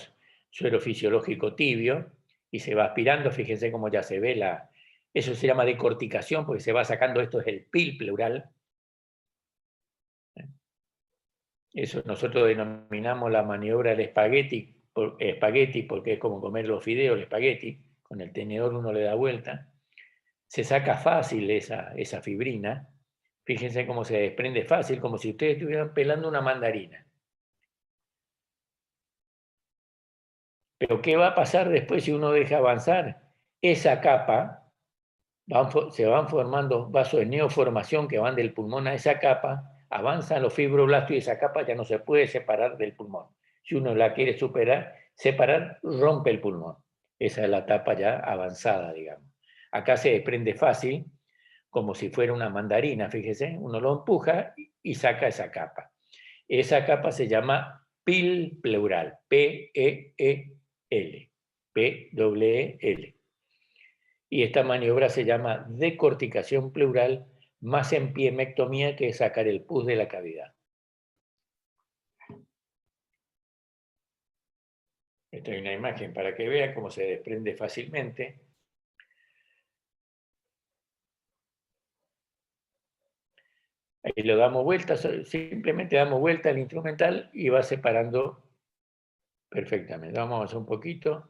suero fisiológico tibio y se va aspirando. Fíjense cómo ya se ve eso se llama decorticación porque se va sacando, esto es el PIL pleural. Eso nosotros denominamos la maniobra del espagueti porque es como comer los fideos, el espagueti. Con el tenedor uno le da vuelta. Se saca fácil esa fibrina. Fíjense cómo se desprende fácil, como si ustedes estuvieran pelando una mandarina. Pero ¿qué va a pasar después si uno deja avanzar? Esa capa, se van formando vasos de neoformación que van del pulmón a esa capa, avanzan los fibroblastos y esa capa ya no se puede separar del pulmón. Si uno la quiere separar, rompe el pulmón. Esa es la etapa ya avanzada, digamos. Acá se desprende fácil, como si fuera una mandarina, fíjese, uno lo empuja y saca esa capa. Esa capa se llama PIL pleural, P-E-E-L, P-E-E-L. Y esta maniobra se llama decorticación pleural más empiemectomía, que es sacar el pus de la cavidad. Esta es una imagen para que vean cómo se desprende fácilmente. Ahí lo damos vuelta, simplemente damos vuelta al instrumental y va separando perfectamente. Vamos a avanzar un poquito.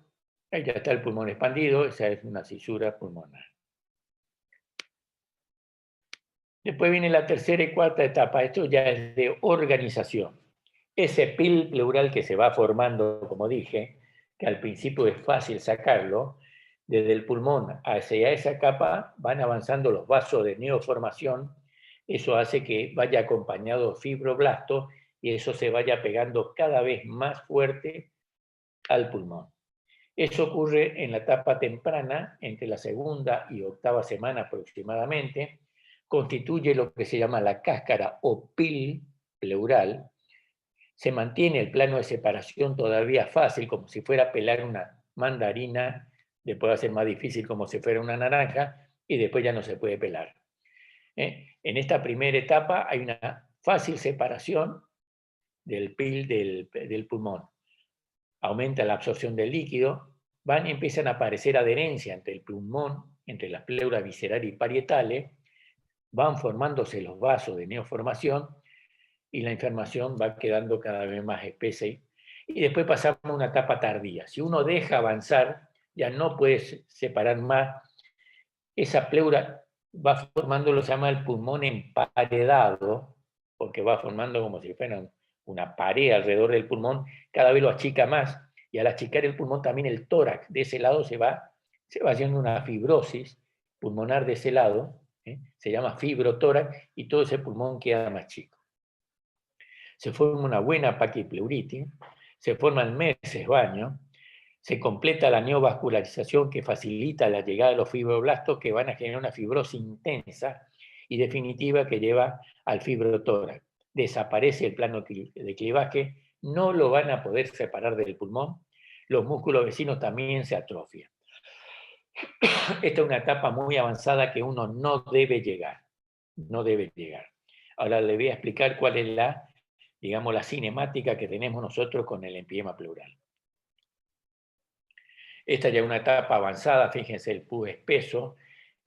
Ahí ya está el pulmón expandido, esa es una cisura pulmonar. Después viene la tercera y cuarta etapa, esto ya es de organización. Ese PIL pleural que se va formando, como dije, que al principio es fácil sacarlo, desde el pulmón hacia esa capa van avanzando los vasos de neoformación, eso hace que vaya acompañado fibroblasto y eso se vaya pegando cada vez más fuerte al pulmón. Eso ocurre en la etapa temprana, entre la segunda y octava semana aproximadamente, constituye lo que se llama la cáscara o PIL pleural, se mantiene el plano de separación todavía fácil, como si fuera pelar una mandarina, después va a ser más difícil como si fuera una naranja, y después ya no se puede pelar. En esta primera etapa hay una fácil separación del PIL del pulmón. Aumenta la absorción del líquido, van y empiezan a aparecer adherencia entre el pulmón, entre las pleuras viscerales y parietales, van formándose los vasos de neoformación y la inflamación va quedando cada vez más espesa y después pasamos a una etapa tardía. Si uno deja avanzar, ya no puede separar más. Esa pleura va formando lo que se llama el pulmón emparedado, porque va formando como si fuera una pared alrededor del pulmón, cada vez lo achica más, y al achicar el pulmón también el tórax de ese lado se va haciendo una fibrosis pulmonar de ese lado, se llama fibrotórax, y todo ese pulmón queda más chico. Se forma una buena paquipleuritis, se forman meses baño, se completa la neovascularización que facilita la llegada de los fibroblastos que van a generar una fibrosis intensa y definitiva que lleva al fibrotórax. Desaparece el plano de clivaje, no lo van a poder separar del pulmón, los músculos vecinos también se atrofian. Esta es una etapa muy avanzada que uno no debe llegar, no debe llegar. Ahora le voy a explicar cuál es digamos, la cinemática que tenemos nosotros con el empiema pleural. Esta ya es una etapa avanzada, fíjense, el pus espeso,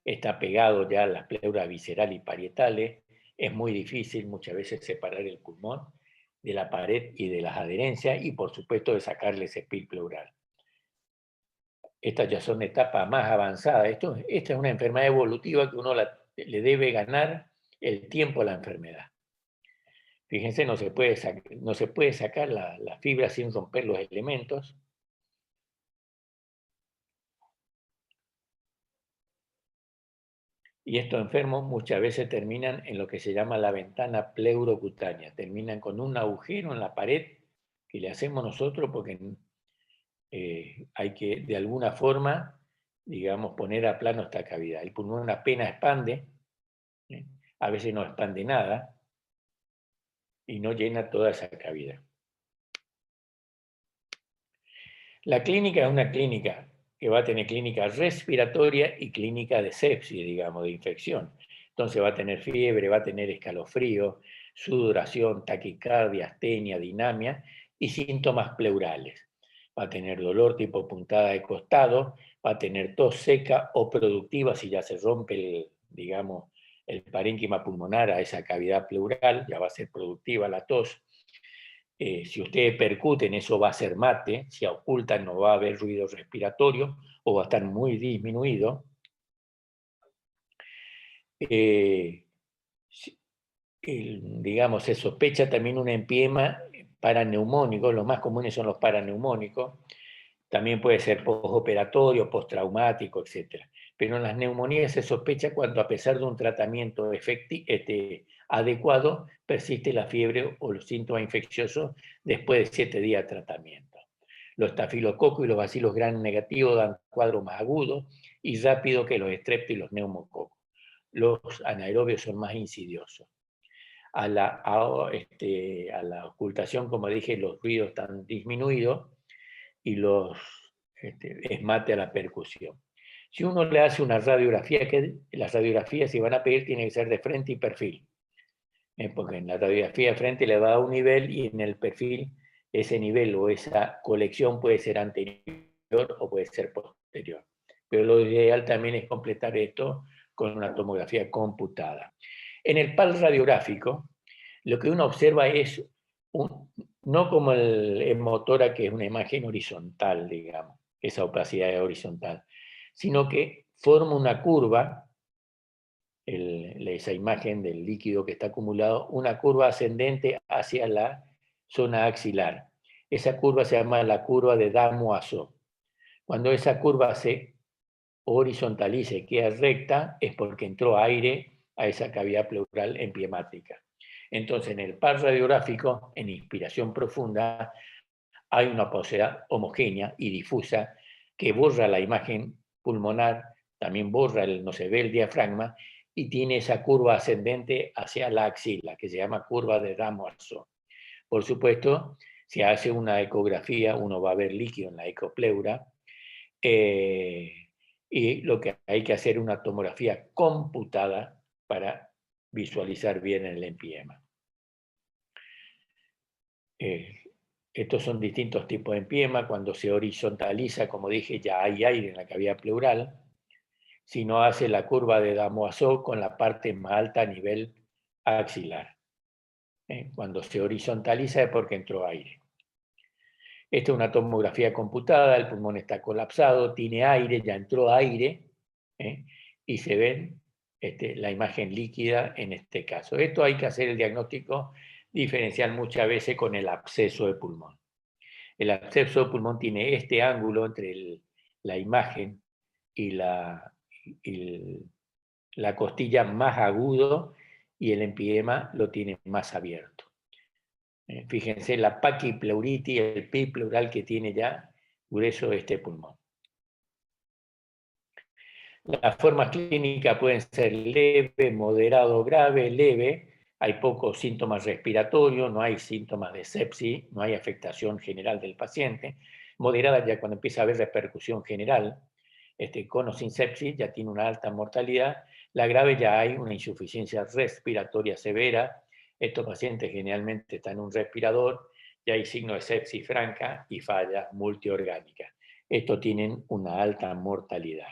está pegado ya a las pleuras viscerales y parietales, es muy difícil muchas veces separar el pulmón de la pared y de las adherencias y por supuesto de sacarle ese PIL pleural. Estas ya son etapas más avanzadas. Esta es una enfermedad evolutiva que uno le debe ganar el tiempo a la enfermedad. Fíjense, no se puede sacar la fibra sin romper los elementos. Y estos enfermos muchas veces terminan en lo que se llama la ventana pleurocutánea, terminan con un agujero en la pared que le hacemos nosotros porque hay que de alguna forma, digamos, poner a plano esta cavidad. El pulmón apenas expande, a veces no expande nada y no llena toda esa cavidad. La clínica es una clínica que va a tener clínica respiratoria y clínica de sepsis, digamos, de infección. Entonces va a tener fiebre, va a tener escalofrío, sudoración, taquicardia, astenia, dinamia y síntomas pleurales. Va a tener dolor tipo puntada de costado, va a tener tos seca o productiva si ya se rompe digamos, el parénquima pulmonar a esa cavidad pleural, ya va a ser productiva la tos. Si ustedes percuten, eso va a ser mate. Si ocultan, no va a haber ruido respiratorio o va a estar muy disminuido. Digamos, se sospecha también un empiema paraneumónico. Los más comunes son los paraneumónicos. También puede ser postoperatorio, postraumático, etc. Pero en las neumonías se sospecha cuando, a pesar de un tratamiento adecuado, persiste la fiebre o los síntomas infecciosos después de 7 días de tratamiento. Los estafilococos y los bacilos gram negativos dan cuadros más agudos y rápido que los estreptos y los neumococos. Los anaerobios son más insidiosos. A la ocultación, como dije, los ruidos están disminuidos y es mate a la percusión. Si uno le hace una radiografía, que las radiografías, si van a pedir, tiene que ser de frente y perfil. Porque en la radiografía de frente le va a dar un nivel y en el perfil ese nivel o esa colección puede ser anterior o puede ser posterior. Pero lo ideal también es completar esto con una tomografía computada. En el PAL radiográfico, lo que uno observa es, no como el hemotora, que es una imagen horizontal, digamos, esa opacidad es horizontal, sino que forma una curva, esa imagen del líquido que está acumulado, una curva ascendente hacia la zona axilar. Esa curva se llama la curva de Damoiseau. Cuando esa curva se horizontaliza y queda recta, es porque entró aire a esa cavidad pleural empiemática. Entonces, en el par radiográfico, en inspiración profunda, hay una opacidad homogénea y difusa que borra la imagen pulmonar, también borra no se ve el diafragma, y tiene esa curva ascendente hacia la axila, que se llama curva de Damoiseau. Por supuesto, si hace una ecografía, uno va a ver líquido en la ecopleura, y lo que hay que hacer es una tomografía computada para visualizar bien el empiema. Estos son distintos tipos de empiema. Cuando se horizontaliza, como dije, ya hay aire en la cavidad pleural. Si no, hace la curva de Damoiseau con la parte más alta a nivel axilar. Cuando se horizontaliza es porque entró aire. Esta es una tomografía computada, el pulmón está colapsado, tiene aire, ya entró aire, y se ve la imagen líquida en este caso. Esto hay que hacer el diagnóstico diferencial muchas veces con el absceso de pulmón. El absceso de pulmón tiene este ángulo entre la imagen y la costilla más agudo y el empiema lo tiene más abierto. Fíjense la paquipleuritis, el pi pleural que tiene ya grueso este pulmón. Las formas clínicas pueden ser leve, moderado, grave, leve. Hay pocos síntomas respiratorios, no hay síntomas de sepsis, no hay afectación general del paciente. Moderada ya cuando empieza a haber repercusión general, con o sin sepsis ya tiene una alta mortalidad. La grave ya hay una insuficiencia respiratoria severa. Estos pacientes generalmente están en un respirador, ya hay signos de sepsis franca y falla multiorgánica. Estos tienen una alta mortalidad.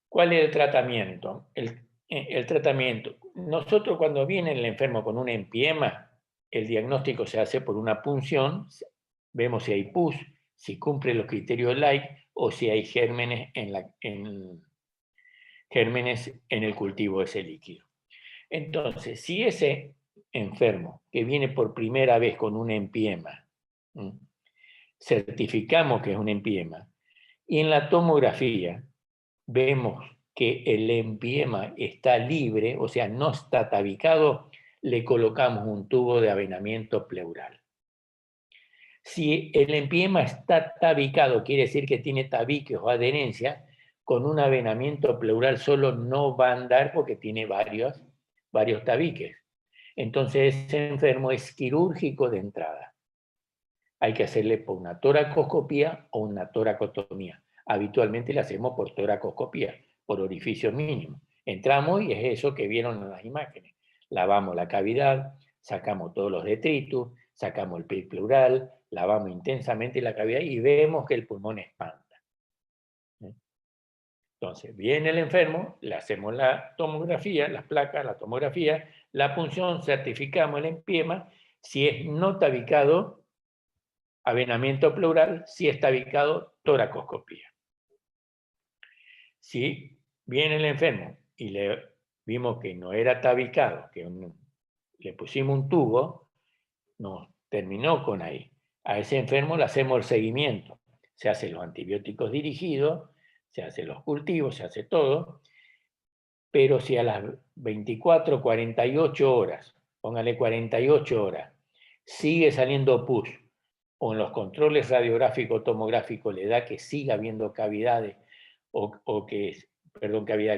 ¿Cuál es el tratamiento? El tratamiento. Nosotros cuando viene el enfermo con un empiema, el diagnóstico se hace por una punción, vemos si hay pus, si cumple los criterios de Light o si hay gérmenes gérmenes en el cultivo de ese líquido. Entonces, si ese enfermo que viene por primera vez con un empiema, certificamos que es un empiema, y en la tomografía vemos que el empiema está libre, o sea, no está tabicado, le colocamos un tubo de avenamiento pleural. Si el empiema está tabicado, quiere decir que tiene tabiques o adherencia, con un avenamiento pleural solo no va a andar porque tiene varios tabiques. Entonces ese enfermo es quirúrgico de entrada. Hay que hacerle por una toracoscopía o una toracotomía. Habitualmente le hacemos por toracoscopía, por orificio mínimo. Entramos y es eso que vieron en las imágenes. Lavamos la cavidad, sacamos todos los detritus, sacamos el PIC pleural, lavamos intensamente la cavidad y vemos que el pulmón expanda. Entonces, viene el enfermo, le hacemos la tomografía, las placas, la tomografía, la punción, certificamos el empiema. Si es no tabicado, avenamiento pleural, si es tabicado, toracoscopía. Si viene el enfermo y le vimos que no era tabicado, que le pusimos un tubo, no terminó con ahí. A ese enfermo le hacemos el seguimiento. Se hacen los antibióticos dirigidos, se hacen los cultivos, se hace todo, pero si a las 24, 48 horas, póngale 48 horas, sigue saliendo pus, o en los controles radiográficos tomográficos le da que siga habiendo cavidades,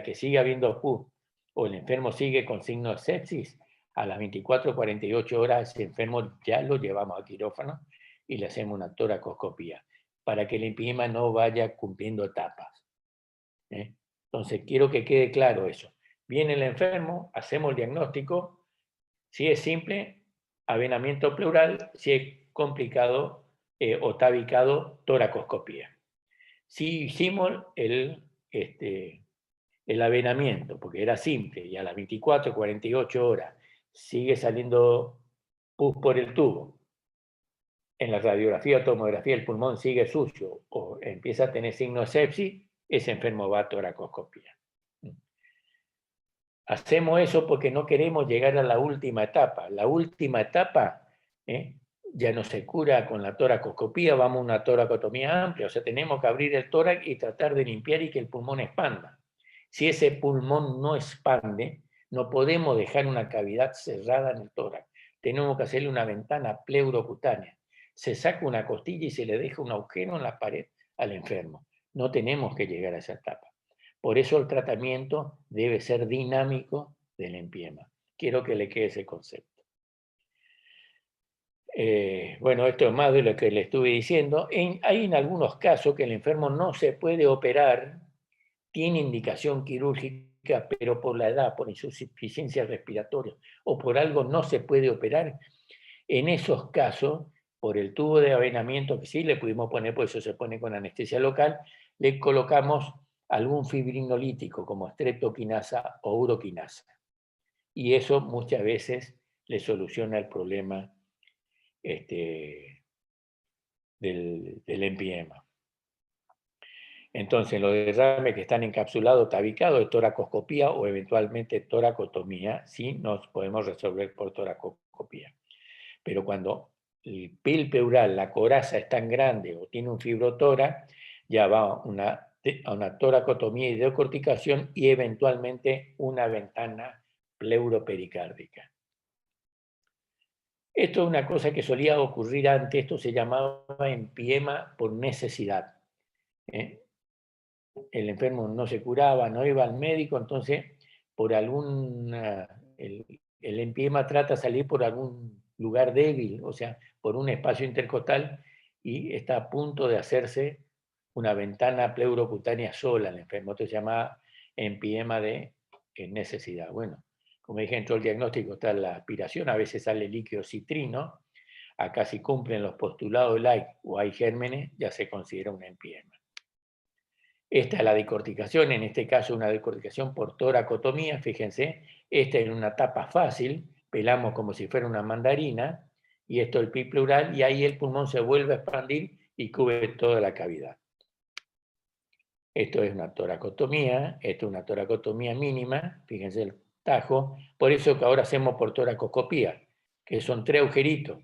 que siga habiendo pus, o el enfermo sigue con signos de sepsis, a las 24 o 48 horas ese enfermo ya lo llevamos a quirófano y le hacemos una toracoscopía para que el empiema no vaya cumpliendo etapas. Entonces quiero que quede claro eso. Viene el enfermo, hacemos el diagnóstico, si es simple, avenamiento pleural, si es complicado o tabicado, toracoscopía. Si hicimos el avenamiento, porque era simple, y a las 24, 48 horas sigue saliendo pus por el tubo, en la radiografía o tomografía el pulmón sigue sucio o empieza a tener signos de sepsis, ese enfermo va a toracoscopía. Hacemos eso porque no queremos llegar a la última etapa. La última etapa ya no se cura con la toracoscopía, vamos a una toracotomía amplia, o sea, tenemos que abrir el tórax y tratar de limpiar y que el pulmón expanda. Si ese pulmón no expande, no podemos dejar una cavidad cerrada en el tórax. Tenemos que hacerle una ventana pleurocutánea. Se saca una costilla y se le deja un agujero en la pared al enfermo. No tenemos que llegar a esa etapa. Por eso el tratamiento debe ser dinámico del empiema. Quiero que le quede ese concepto. Bueno, esto es más de lo que le estuve diciendo. Hay en algunos casos que el enfermo no se puede operar, tiene indicación quirúrgica, pero por la edad, por insuficiencia respiratoria o por algo no se puede operar. En esos casos, por el tubo de avenamiento que sí le pudimos poner, por eso se pone con anestesia local, le colocamos algún fibrinolítico como streptoquinasa o uroquinasa. Y eso muchas veces le soluciona el problema del empiema. Entonces, los derrames que están encapsulados, tabicados, de toracoscopía o eventualmente toracotomía, sí nos podemos resolver por toracoscopía. Pero cuando el PIL pleural, la coraza es tan grande o tiene un fibrotórax, ya va a una toracotomía y decorticación y eventualmente una ventana pleuropericárdica. Esto es una cosa que solía ocurrir antes, esto se llamaba empiema por necesidad. El enfermo no se curaba, no iba al médico, entonces por el empiema trata de salir por algún lugar débil, o sea, por un espacio intercostal y está a punto de hacerse una ventana pleurocutánea sola el enfermo. Esto se llama empiema de necesidad. Bueno, como dije, dentro del diagnóstico está la aspiración, a veces sale líquido citrino, acá si cumplen los postulados LAIC o hay gérmenes, ya se considera un empiema. Esta es la decorticación, en este caso una decorticación por toracotomía, fíjense, esta es una tapa fácil, pelamos como si fuera una mandarina, y esto es el PIC pleural, y ahí el pulmón se vuelve a expandir y cubre toda la cavidad. Esto es una toracotomía, esto es una toracotomía mínima, fíjense el tajo, por eso que ahora hacemos por toracoscopía, que son 3 agujeritos,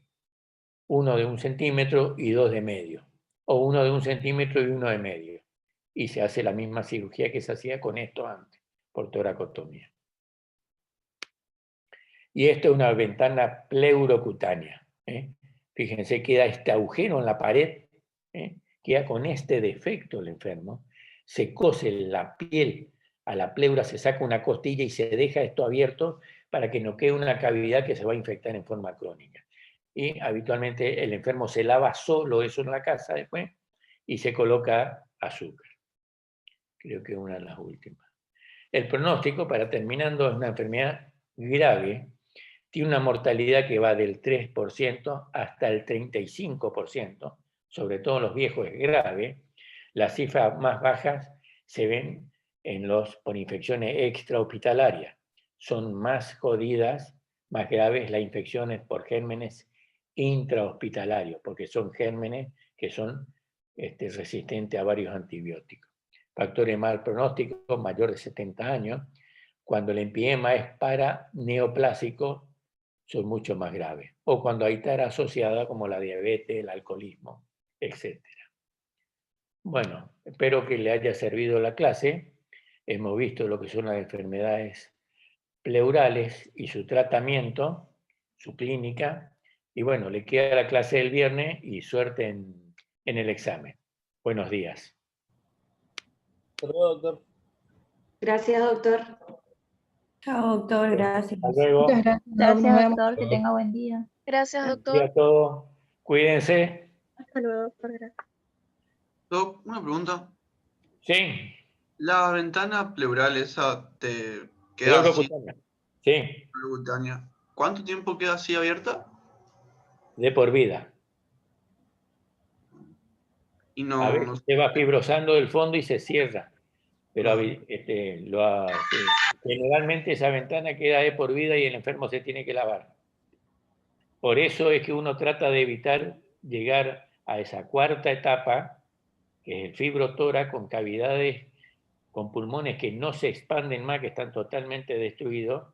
uno de 1 centímetro y 2 de medio, o uno de 1 centímetro y 1 de medio. y se hace la misma cirugía que se hacía con esto antes, por toracotomía. Y esto es una ventana pleurocutánea. Fíjense, queda este agujero en la pared, queda con este defecto el enfermo, se cose la piel a la pleura, se saca una costilla y se deja esto abierto para que no quede una cavidad que se va a infectar en forma crónica. Y habitualmente el enfermo se lava solo eso en la casa después y se coloca azúcar. Creo que es una de las últimas. El pronóstico, para terminando, es una enfermedad grave. Tiene una mortalidad que va del 3% hasta el 35%, sobre todo en los viejos es grave. Las cifras más bajas se ven por infecciones extrahospitalarias. Son más jodidas, más graves las infecciones por gérmenes intrahospitalarios, porque son gérmenes que son resistentes a varios antibióticos. Factores mal pronósticos, mayor de 70 años. Cuando el empiema es paraneoplásico, son mucho más graves. O cuando hay tara asociada como la diabetes, el alcoholismo, etc. Bueno, espero que le haya servido la clase. Hemos visto lo que son las enfermedades pleurales y su tratamiento, su clínica. Y bueno, le queda la clase del viernes y suerte en el examen. Buenos días. Hasta luego, doctor. Gracias, doctor. Chao, doctor, gracias. Hasta luego. Muchas gracias. Gracias, doctor, que tenga buen día. Gracias, Buen día doctor. a todos. Cuídense. Hasta luego, doctor. Gracias. Doc, una pregunta. Sí. La ventana pleural esa te queda así, Pleurocutánea. Sí, plurocutánea. ¿Cuánto tiempo queda así abierta? de por vida. Y A no, veces se va fibrosando del fondo y se cierra. Pero generalmente esa ventana queda de por vida y el enfermo se tiene que lavar. Por eso es que uno trata de evitar llegar a esa cuarta etapa, que es el fibrotórax, con cavidades, con pulmones que no se expanden más, que están totalmente destruidos,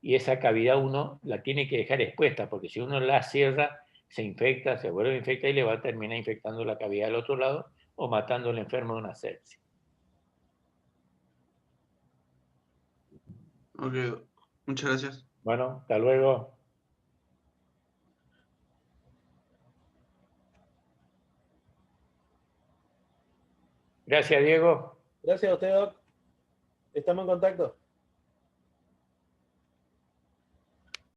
y esa cavidad uno la tiene que dejar expuesta, porque si uno la cierra, se infecta, se vuelve a infectar y le va a terminar infectando la cavidad del otro lado o matando al enfermo de una sepsis. Ok, muchas gracias. Bueno, hasta luego. Gracias, Diego. Gracias a usted, doc. Estamos en contacto.